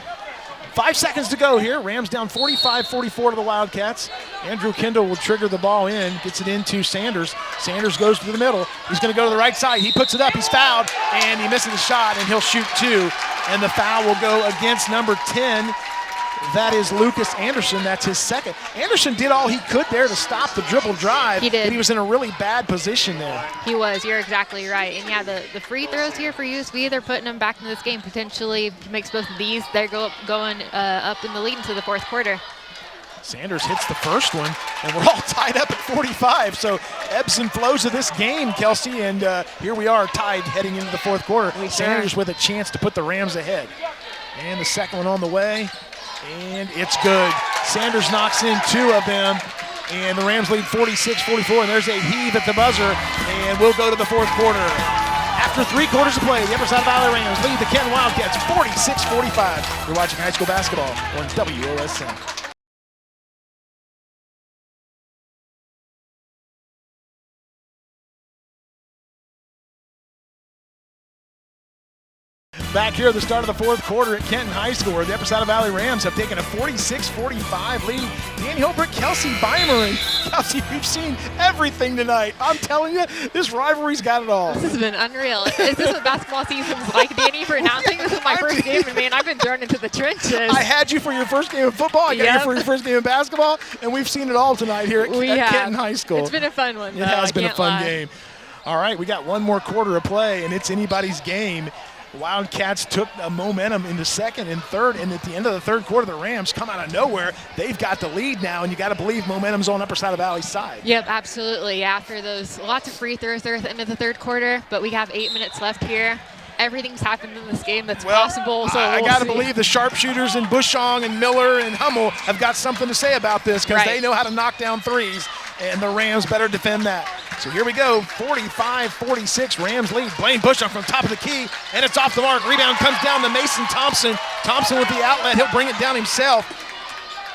5 seconds to go here. Rams down 45-44 to the Wildcats. Andrew Kendall will trigger the ball in, gets it into Sanders. Sanders goes to the middle. He's going to go to the right side. He puts it up. He's fouled, and he misses the shot, and he'll shoot 2. And the foul will go against number 10. That is Lucas Anderson. That's his second. Anderson did all he could there to stop the dribble drive. He did. But he was in a really bad position there. He was. You're exactly right. And yeah, the free throws here for USV, they're putting them back in this game. Potentially makes both of these. They're going up in the lead into the fourth quarter. Sanders hits the first one, and we're all tied up at 45. So ebbs and flows of this game, Kelsey, and here we are tied heading into the fourth quarter. Sanders with a chance to put the Rams ahead. And the second one on the way, and it's good. Sanders knocks in two of them, and the Rams lead 46-44, and there's a heave at the buzzer, and we'll go to the fourth quarter. After 3 quarters of play, the Upper Side Valley Rams lead the Kenton Wildcats 46-45. You're watching high school basketball on WOSN. Back here at the start of the fourth quarter at Kenton High School, where the Upper Side Valley Rams have taken a 46-45 lead. Danny Holbrook, Kelsey Beimer. Kelsey, you've seen everything tonight. I'm telling you, this rivalry's got it all. This has been unreal. Is this what basketball season's like, Danny, for announcing? This is my first game, and man, I've been thrown into the trenches. I had you for your first game of football. I got you for your first game of basketball, and we've seen it all tonight here at Kenton High School. It's been a fun one, though. It has been a fun game. All right, we got one more quarter of play, and it's anybody's game. Wildcats took a momentum in the second and third, and at the end of the third quarter, the Rams come out of nowhere. They've got the lead now, and you got to believe momentum's on Upper Side of Valley's side. Yep, absolutely. After those lots of free throws there at the end of the third quarter, but we have 8 minutes left here. Everything's happened in this game that's possible. So I got to believe the sharpshooters and Bushong and Miller and Hummel have got something to say about this, because they know how to knock down threes, and the Rams better defend that. So here we go, 45-46, Rams lead. Blaine Bushong from top of the key, and it's off the mark. Rebound comes down to Mason Thompson. Thompson with the outlet, he'll bring it down himself.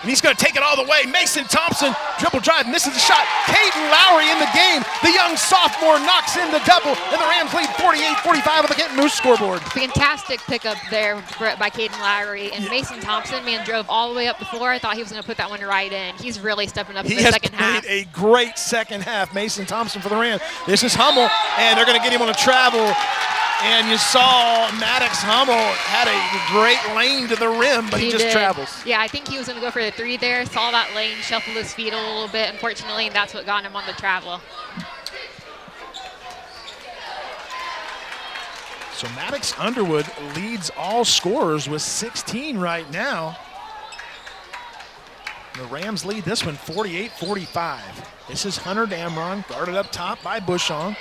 And he's going to take it all the way. Mason Thompson, dribble drive, misses the shot. Caden Lowry in the game. The young sophomore knocks in the double, and the Rams lead 48-45 on the Kenton Moose scoreboard. Fantastic pickup there by Caden Lowry. And Mason Thompson, man, drove all the way up the floor. I thought he was going to put that one right in. He's really stepping up in the second half. He has played a great second half. Mason Thompson for the Rams. This is Hummel, and they're going to get him on a travel. And you saw Maddox Hummel had a great lane to the rim, but he just travels. Yeah, I think he was going to go for the three there. Saw that lane, shuffled his feet a little bit, unfortunately, and that's what got him on the travel. So Maddox Underwood leads all scorers with 16 right now. The Rams lead this one 48-45. This is Hunter Damron, guarded up top by Bushong.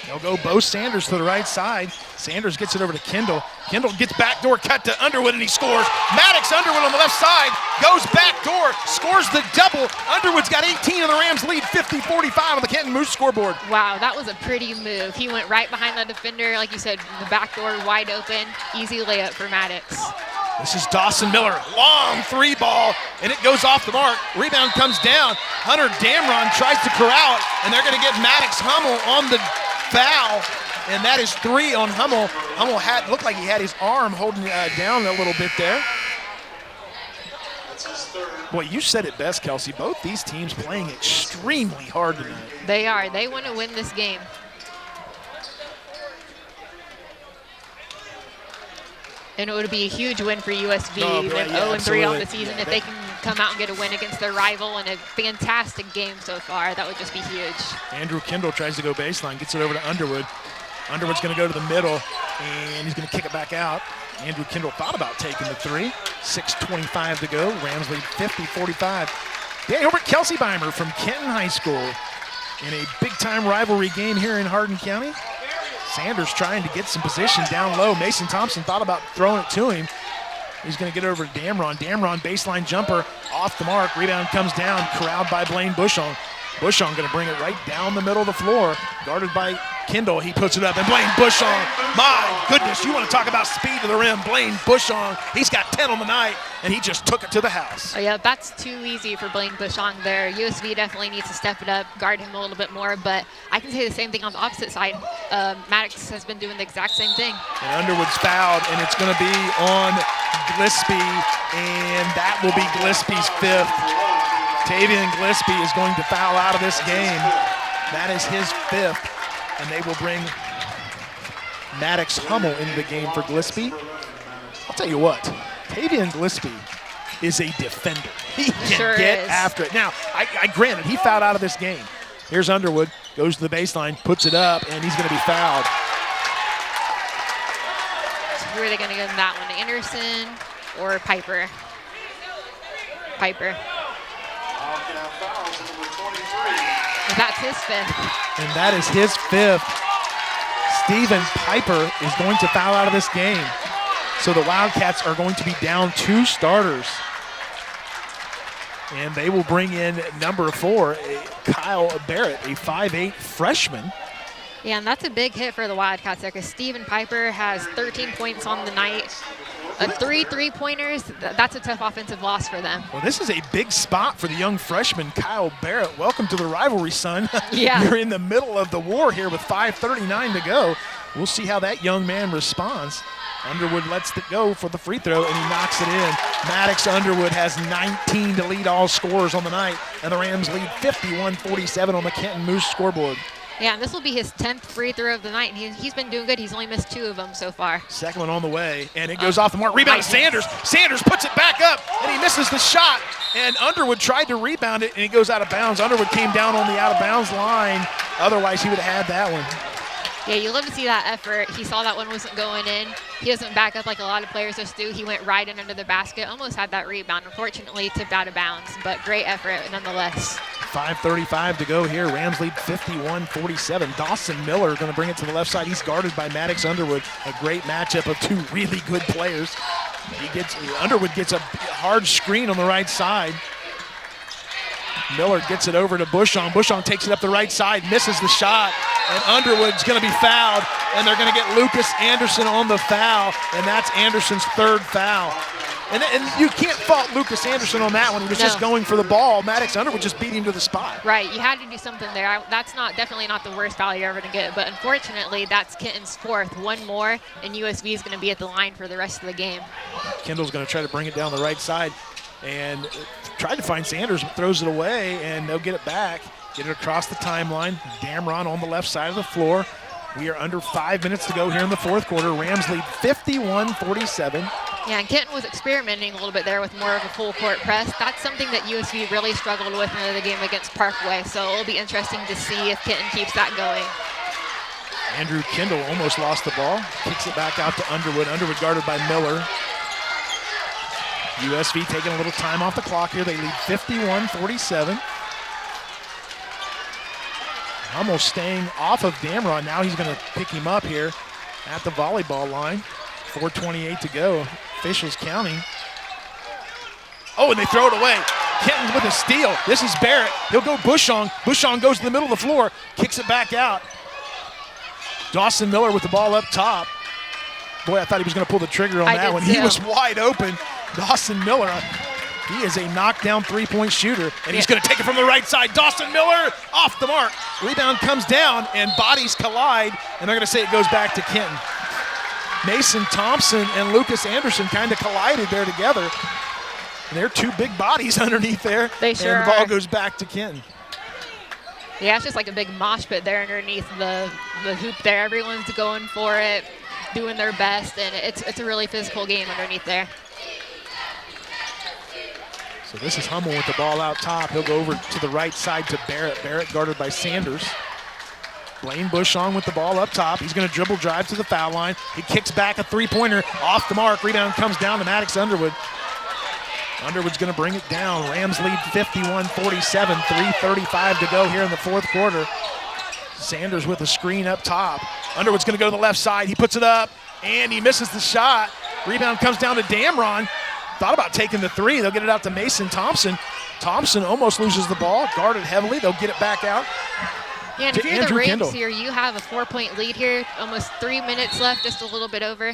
They'll go Bo Sanders to the right side. Sanders gets it over to Kendall. Kendall gets backdoor cut to Underwood, and he scores. Maddox Underwood on the left side goes backdoor, scores the double. Underwood's got 18, and the Rams lead 50-45 on the Kenton Moose scoreboard. Wow, that was a pretty move. He went right behind the defender, like you said, the backdoor wide open. Easy layup for Maddox. This is Dawson Miller, long three ball, and it goes off the mark. Rebound comes down. Hunter Damron tries to corral it, and they're going to get Maddox Hummel on the foul, and that is 3 on Hummel. Hummel looked like he had his arm holding down a little bit there. Boy, you said it best, Kelsey. Both these teams playing extremely hard tonight. They are. They want to win this game. And it would be a huge win for USV, even 0-3 on the season. If they can come out and get a win against their rival in a fantastic game so far, that would just be huge. Andrew Kendall tries to go baseline, gets it over to Underwood. Underwood's going to go to the middle, and he's going to kick it back out. Andrew Kendall thought about taking the three. 6:25 to go. Rams lead 50-45. Danny Hilbert, Kelsey Beimer from Kenton High School in a big-time rivalry game here in Hardin County. Sanders trying to get some position down low. Mason Thompson thought about throwing it to him. He's going to get it over to Damron. Damron, baseline jumper, off the mark. Rebound comes down, corralled by Blaine Bushong. Bushong going to bring it right down the middle of the floor, guarded by Kendall. He puts it up, and Blaine Bushong, my goodness, you want to talk about speed to the rim. Blaine Bushong, he's got 10 on the night, and he just took it to the house. Oh, yeah, that's too easy for Blaine Bushong there. USV definitely needs to step it up, guard him a little bit more, but I can say the same thing on the opposite side. Maddox has been doing the exact same thing. And Underwood's fouled, and it's going to be on Gillespie, and that will be Gillespie's 5th. Tavian Gillespie is going to foul out of this game. That is his 5th, and they will bring Maddox Hummel into the game for Gillespie. I'll tell you what, Tavian Gillespie is a defender. He can Sure get is. after it. Now, I granted, he fouled out of this game. Here's Underwood, goes to the baseline, puts it up, and he's going to be fouled. So who are they going to give him that one? Anderson or Piper? Piper. That's his 5th. And that is his 5th. Stephen Piper is going to foul out of this game. So the Wildcats are going to be down 2 starters. And they will bring in number 4, Kyle Barrett, a 5'8" freshman. Yeah, and that's a big hit for the Wildcats there because Stephen Piper has 13 points on the night. 3 3-pointers, that's a tough offensive loss for them. Well, this is a big spot for the young freshman, Kyle Barrett. Welcome to the rivalry, son. Yeah. You're in the middle of the war here with 5:39 to go. We'll see how that young man responds. Underwood lets it go for the free throw, and he knocks it in. Maddox Underwood has 19 to lead all scorers on the night, and the Rams lead 51-47 on the Kenton Moose scoreboard. Yeah, and this will be his 10th free throw of the night, and he's been doing good. He's only missed 2 of them so far. Second one on the way, and it goes off the mark. Rebound to Sanders. Sanders puts it back up, and he misses the shot. And Underwood tried to rebound it, and it goes out of bounds. Underwood came down on the out-of-bounds line. Otherwise, he would have had that one. Yeah, you love to see that effort. He saw that one wasn't going in. He doesn't back up like a lot of players just do. He went right in under the basket, almost had that rebound. Unfortunately, tipped out of bounds, but great effort nonetheless. 5:35 to go here. Rams lead 51-47. Dawson Miller going to bring it to the left side. He's guarded by Maddox Underwood. A great matchup of 2 really good players. Underwood gets a hard screen on the right side. Miller gets it over to Bushong. Bushong takes it up the right side, misses the shot, and Underwood's going to be fouled, and they're going to get Lucas Anderson on the foul, and that's Anderson's 3rd foul. And you can't fault Lucas Anderson on that one. He was just going for the ball. Maddox Underwood just beat him to the spot. Right, you had to do something there. That's definitely not the worst foul you're ever going to get, but unfortunately, that's Kenton's 4th. 1 more, and USV is going to be at the line for the rest of the game. Kendall's going to try to bring it down the right side and tried to find Sanders, but throws it away, and they'll get it back. Get it across the timeline. Damron on the left side of the floor. We are under 5 minutes to go here in the 4th quarter. Rams lead 51-47. Yeah, and Kenton was experimenting a little bit there with more of a full court press. That's something that USV really struggled with in the game against Parkway, so it'll be interesting to see if Kenton keeps that going. Andrew Kendall almost lost the ball. Kicks it back out to Underwood. Underwood guarded by Miller. USV taking a little time off the clock here. They lead 51-47. Hummel staying off of Damron. Now he's going to pick him up here at the volleyball line. 4:28 to go. Officials counting. Oh, and they throw it away. Kenton with a steal. This is Barrett. He'll go Bushong. Bushong goes to the middle of the floor, kicks it back out. Dawson Miller with the ball up top. Boy, I thought he was going to pull the trigger on that one. He was wide open. Dawson Miller, he is a knockdown 3-point shooter, and he's going to take it from the right side. Dawson Miller off the mark. Rebound comes down, and bodies collide, and they're going to say it goes back to Kenton. Mason Thompson and Lucas Anderson kind of collided there together. And they're 2 big bodies underneath there. They sure and the ball are. goes back to Kenton. Yeah, it's just like a big mosh pit there underneath the hoop there. Everyone's going for it, doing their best, and it's a really physical game underneath there. So this is Hummel with the ball out top. He'll go over to the right side to Barrett. Barrett guarded by Sanders. Blaine Bushong with the ball up top. He's going to dribble drive to the foul line. He kicks back a 3-pointer off the mark. Rebound comes down to Maddox Underwood. Underwood's going to bring it down. Rams lead 51-47. 3:35 to go here in the 4th quarter. Sanders with a screen up top. Underwood's going to go to the left side. He puts it up, and he misses the shot. Rebound comes down to Damron. Thought about taking the 3. They'll get it out to Mason Thompson. Thompson almost loses the ball. Guarded heavily. They'll get it back out. Yeah, and if you're the Rams here, you have a 4-point lead here. Almost 3 minutes left, just a little bit over.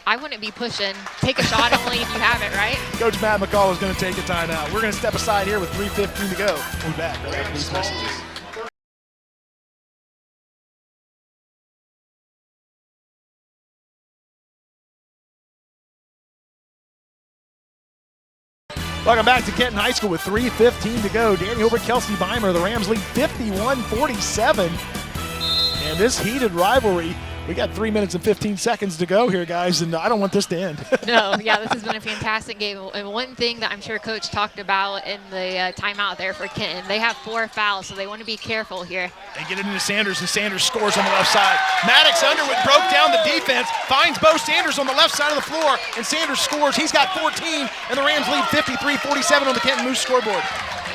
I wouldn't be pushing. Take a shot only if you have it, right? Coach Matt McCall is going to take a timeout. We're going to step aside here with 3:15 to go. We'll be back right after these messages. Welcome back to Kenton High School with 3:15 to go. Danny Hilbert, Kelsey Beimer. The Rams lead 51-47. And this heated rivalry We got 3 minutes and 15 seconds to go here, guys, and I don't want this to end. No, yeah, this has been a fantastic game. And one thing that I'm sure Coach talked about in the timeout there for Kenton, they have 4 fouls, so they want to be careful here. They get it into Sanders, and Sanders scores on the left side. Maddox Underwood broke down the defense, finds Bo Sanders on the left side of the floor, and Sanders scores. He's got 14, and the Rams lead 53-47 on the Kenton Moose scoreboard.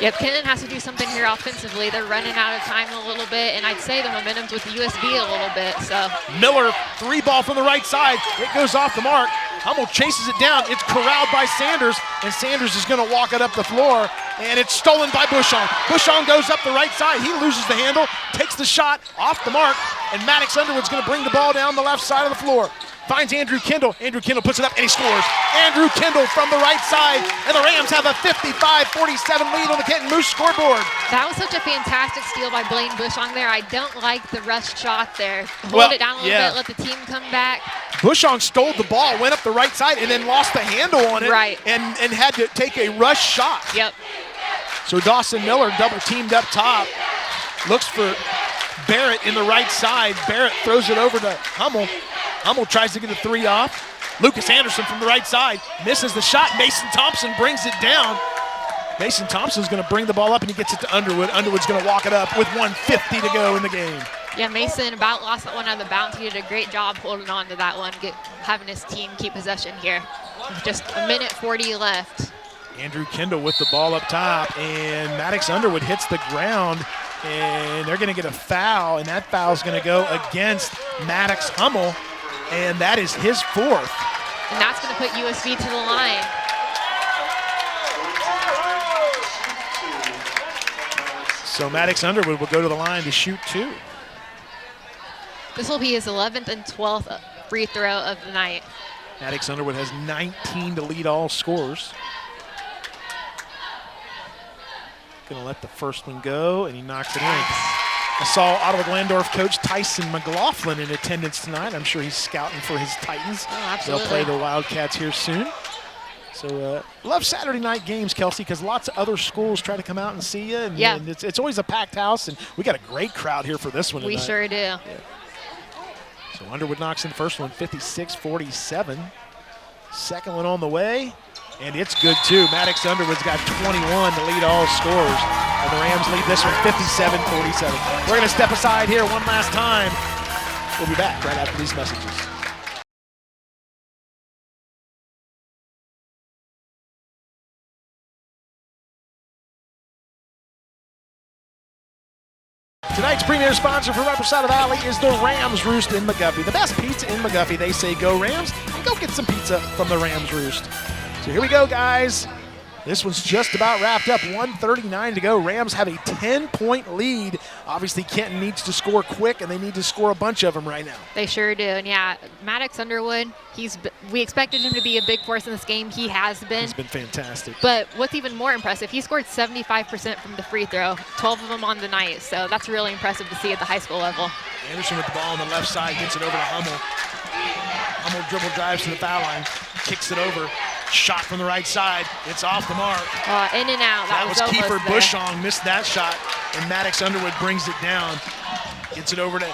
Yep, Kenton has to do something here offensively. They're running out of time a little bit, and I'd say the momentum's with the USV a little bit. So Miller, 3 ball from the right side. It goes off the mark. Hummel chases it down. It's corralled by Sanders, and Sanders is going to walk it up the floor, and it's stolen by Bushong. Bushong goes up the right side. He loses the handle, takes the shot off the mark, and Maddox Underwood's going to bring the ball down the left side of the floor. Finds Andrew Kendall. Andrew Kendall puts it up, and he scores. Andrew Kendall from the right side, and the Rams have a 55-47 lead on the Kenton Moose scoreboard. That was such a fantastic steal by Blaine Bushong there. I don't like the rush shot there. Hold it down a little bit, let the team come back. Bushong stole the ball, went up the right side, and then lost the handle on it, and had to take a rush shot. Yep. So Dawson Miller double teamed up top, looks for Barrett in the right side. Barrett throws it over to Hummel. Hummel tries to get a 3 off. Lucas Anderson from the right side misses the shot. Mason Thompson brings it down. Mason Thompson's going to bring the ball up, and he gets it to Underwood. Underwood's going to walk it up with 1:50 to go in the game. Yeah, Mason about lost that one out of the bounce. He did a great job holding on to that one, having his team keep possession here. With just 1:40 left. Andrew Kendall with the ball up top, and Maddox Underwood hits the ground, and they're going to get a foul, and that foul is going to go against Maddox Hummel, and that is his 4th. And that's going to put USV to the line. So Maddox Underwood will go to the line to shoot 2. This will be his 11th and 12th free throw of the night. Maddox Underwood has 19 to lead all scorers. Gonna let the first one go, and he knocks it in. I saw Ottawa Glandorf coach Tyson McLaughlin in attendance tonight. I'm sure he's scouting for his Titans. Oh, absolutely. They'll play the Wildcats here soon. So love Saturday night games, Kelsey, because lots of other schools try to come out and see you. And, and it's always a packed house, and we got a great crowd here for this one tonight. We sure do. Yeah. So Underwood knocks in the first one, 56-47. Second one on the way, and it's good too. Maddox Underwood's got 21 to lead all scorers, and the Rams lead this one 57-47. We're going to step aside here one last time. We'll be back right after these messages. Tonight's premier sponsor for Upper Side of the Valley is the Rams Roost in McGuffey. The best pizza in McGuffey. They say go Rams, and go get some pizza from the Rams Roost. So here we go, guys. This one's just about wrapped up. 1:39 to go. Rams have a 10-point lead. Obviously, Kenton needs to score quick, and they need to score a bunch of them right now. They sure do. And yeah, Maddox Underwood, we expected him to be a big force in this game. He has been. He's been fantastic. But what's even more impressive, he scored 75% from the free throw, 12 of them on the night. So that's really impressive to see at the high school level. Anderson with the ball on the left side, gets it over to Hummel. Hummel dribble drives to the foul line, kicks it over. Shot from the right side. It's off the mark. In and out. That was Kiefer Bushong. Missed that shot. And Maddox Underwood brings it down. Gets it over to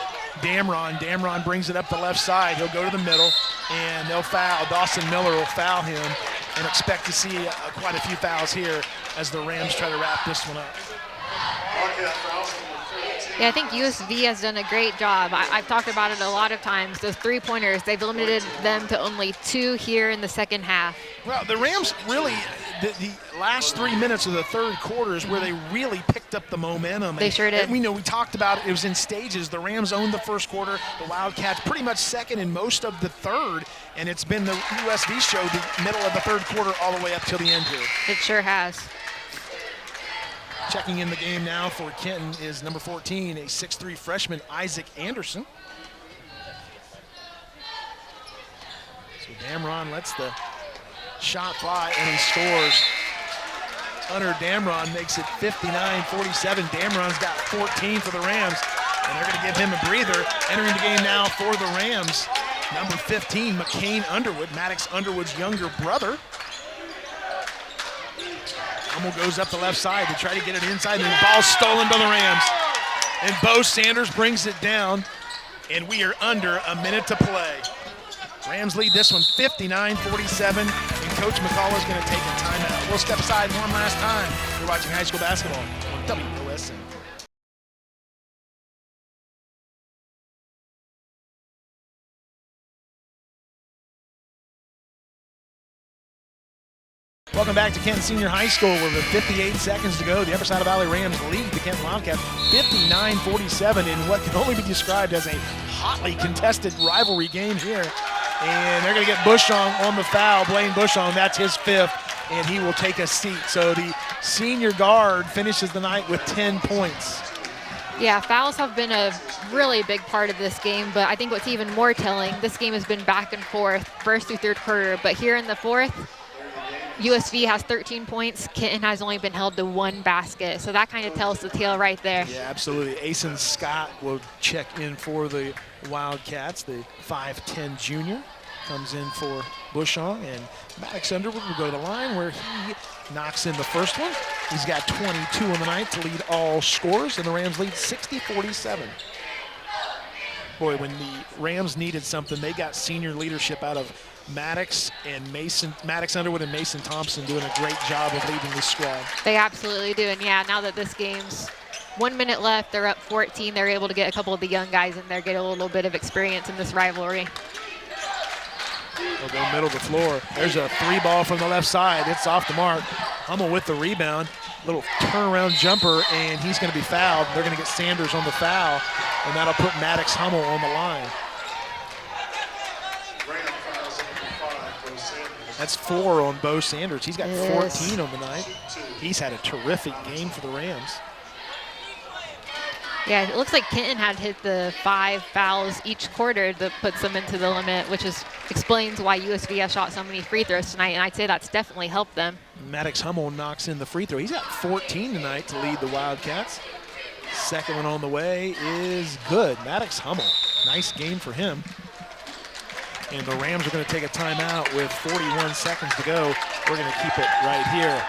Damron. Damron brings it up the left side. He'll go to the middle, and they'll foul. Dawson Miller will foul him, and expect to see quite a few fouls here as the Rams try to wrap this one up. Yeah, I think USV has done a great job. I've talked about it a lot of times. Those three-pointers, they've limited them to only 2 here in the second half. Well, the Rams really, the last 3 minutes of the third quarter is where they really picked up the momentum. They sure did. And we know we talked about it was in stages. The Rams owned the first quarter. The Wildcats pretty much second in most of the third. And it's been the USV show the middle of the third quarter all the way up till the end here. It sure has. Checking in the game now for Kenton is number 14, a 6'3" freshman, Isaac Anderson. So Damron lets the shot fly, and he scores. Hunter Damron makes it 59-47. Damron's got 14 for the Rams, and they're going to give him a breather. Entering the game now for the Rams, number 15, McCain Underwood, Maddox Underwood's younger brother. Hummel goes up the left side to try to get it inside, and the ball's stolen by the Rams. And Bo Sanders brings it down. and we are under a minute to play. Rams lead this one 59-47, and Coach McCall is going to take a timeout. We'll step aside one last time. You're watching high school basketball on WOSN. Welcome back to Kenton Senior High School with 58 seconds to go. The Upper Side of Valley Rams lead the Kenton Wildcats 59-47 in what can only be described as a hotly contested rivalry game here. And they're going to get Bushong on the foul. Blaine Bushong, that's his 5th, and he will take a seat. So the senior guard finishes the night with 10 points. Yeah, fouls have been a really big part of this game, but I think what's even more telling, this game has been back and forth, first through third quarter, but here in the fourth, USV has 13 points. Kenton has only been held to 1 basket. So that kind of tells the tale right there. Yeah, absolutely. Asen Scott will check in for the Wildcats. The 5'10 junior comes in for Bushong. And Maddox Underwood will go to the line where he knocks in the first one. He's got 22 on the night to lead all scorers. And the Rams lead 60-47. Boy, when the Rams needed something, they got senior leadership out of Maddox Underwood and Mason Thompson doing a great job of leading this squad. They absolutely do. And yeah, now that this game's 1 minute left, they're up 14. They're able to get a couple of the young guys in there, get a little bit of experience in this rivalry. They'll go middle of the floor. There's a 3 ball from the left side. It's off the mark. Hummel with the rebound. Little turnaround jumper, and he's going to be fouled. They're going to get Sanders on the foul, and that'll put Maddox Hummel on the line. That's 4 on Bo Sanders. He's got 14 on the night. He's had a terrific game for the Rams. Yeah, it looks like Kenton had hit the 5 fouls each quarter that puts them into the limit, which explains why USV has shot so many free throws tonight, and I'd say that's definitely helped them. Maddox Hummel knocks in the free throw. He's got 14 tonight to lead the Wildcats. Second one on the way is good. Maddox Hummel, nice game for him. And the Rams are going to take a timeout with 41 seconds to go. We're going to keep it right here.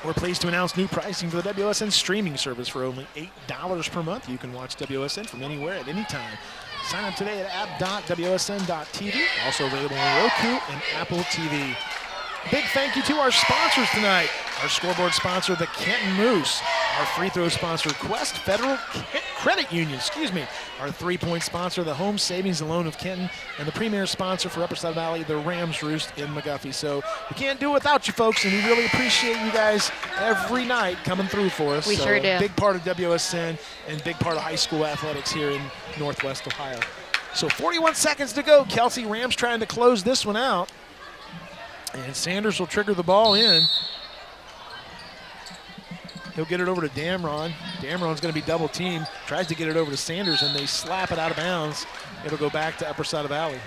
We're pleased to announce new pricing for the WSN streaming service for only $8 per month. You can watch WSN from anywhere at any time. Sign up today at app.wsn.tv. Also available on Roku and Apple TV. Big thank you to our sponsors tonight. Our scoreboard sponsor, the Kenton Moose. Our free throw sponsor, Quest Federal Credit Union, Our 3-point sponsor, the Home Savings and Loan of Kenton. And the premier sponsor for Upper Side Valley, the Rams Roost in McGuffey. So we can't do it without you folks, and we really appreciate you guys every night coming through for us. We sure do. Big part of WSN and big part of high school athletics here in Northwest Ohio. So 41 seconds to go. Kelsey, Rams trying to close this one out. And Sanders will trigger the ball in. He'll get it over to Damron. Damron's going to be double teamed. Tries to get it over to Sanders, and they slap it out of bounds. It'll go back to Upper Side of Valley.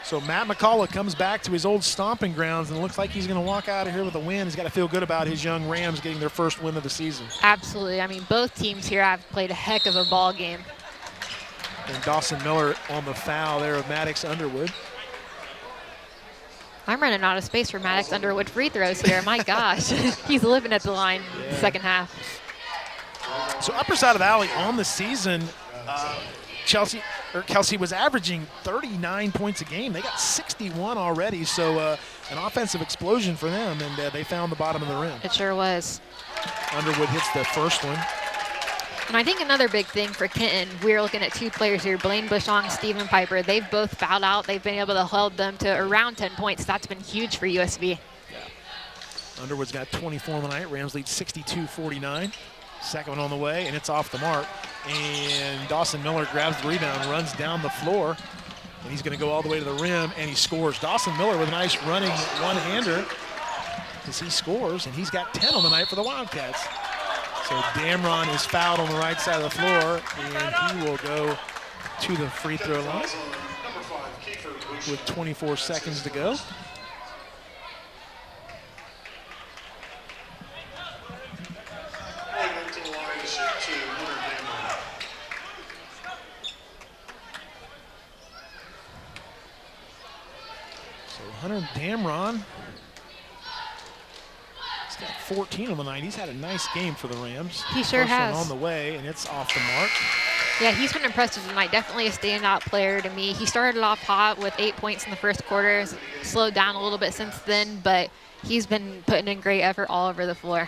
So Matt McCullough comes back to his old stomping grounds, and it looks like he's going to walk out of here with a win. He's got to feel good about his young Rams getting their first win of the season. Absolutely. I mean, both teams here have played a heck of a ball game. And Dawson Miller on the foul there of Maddox Underwood. I'm running out of space for Maddox Underwood free throws here. My gosh, he's living at the line second half. So Upper Side of Valley on the season, Kelsey was averaging 39 points a game. They got 61 already, so an offensive explosion for them, and they found the bottom of the rim. It sure was. Underwood hits the first one. And I think another big thing for Kenton, we're looking at 2 players here, Blaine Bushong, Stephen Piper. They've both fouled out. They've been able to hold them to around 10 points. That's been huge for USV. Yeah. Underwood's got 24 on the night. Rams lead 62-49. Second one on the way, and it's off the mark. And Dawson Miller grabs the rebound, runs down the floor, and he's going to go all the way to the rim, and he scores. Dawson Miller with a nice running one-hander as he scores, and he's got 10 on the night for the Wildcats. So Damron is fouled on the right side of the floor, and he will go to the free throw line with 24 seconds to go. So Hunter Damron He's got 14 on the night. He's had a nice game for the Rams. He sure First one has. on the way, and it's off the mark. Yeah, he's been impressive tonight. Definitely a standout player to me. He started off hot with 8 points in the first quarter. Slowed down a little bit since then, but he's been putting in great effort all over the floor.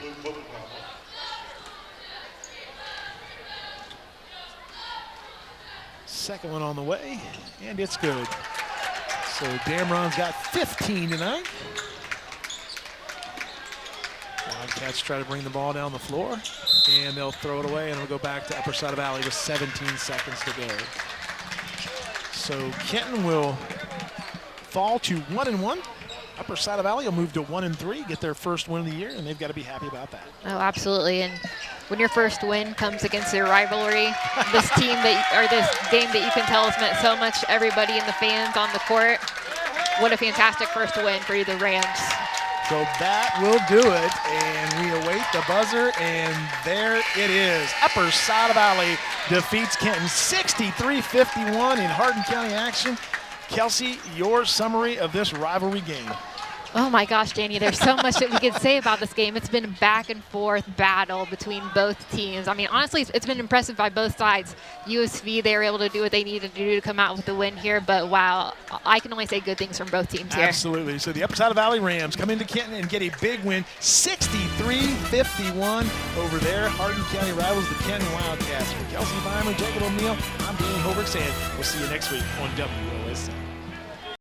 Second one on the way, and it's good. So Damron's got 15 tonight. Wildcats try to bring the ball down the floor, and they'll throw it away, and it'll go back to upper side of Valley with 17 seconds to go. So Kenton will fall to 1-1. Upper side of Valley will move to 1-3, get their first win of the year, and they've got to be happy about that. Oh, absolutely. And when your first win comes against your rivalry, this team this game that you can tell has meant so much to everybody and the fans on the court. What a fantastic first win for the Rams. So that will do it, and we await the buzzer, and there it is. Upper side of Valley defeats Kenton 63-51 in Hardin County action. Kelsey, your summary of this rivalry game. Oh my gosh, Danny, there's so much that we could say about this game. It's been a back and forth battle between both teams. I mean, honestly, it's been impressive by both sides. USV, they were able to do what they needed to do to come out with the win here, but wow, I can only say good things from both teams here. Absolutely. So the Upper Side of Valley Rams come into Kenton and get a big win, 63-51 over their Hardin County rivals, the Kenton Wildcats. For Kelsey Weimer, Jacob O'Neill, I'm Danny Holbrook saying we'll see you next week on WOSN.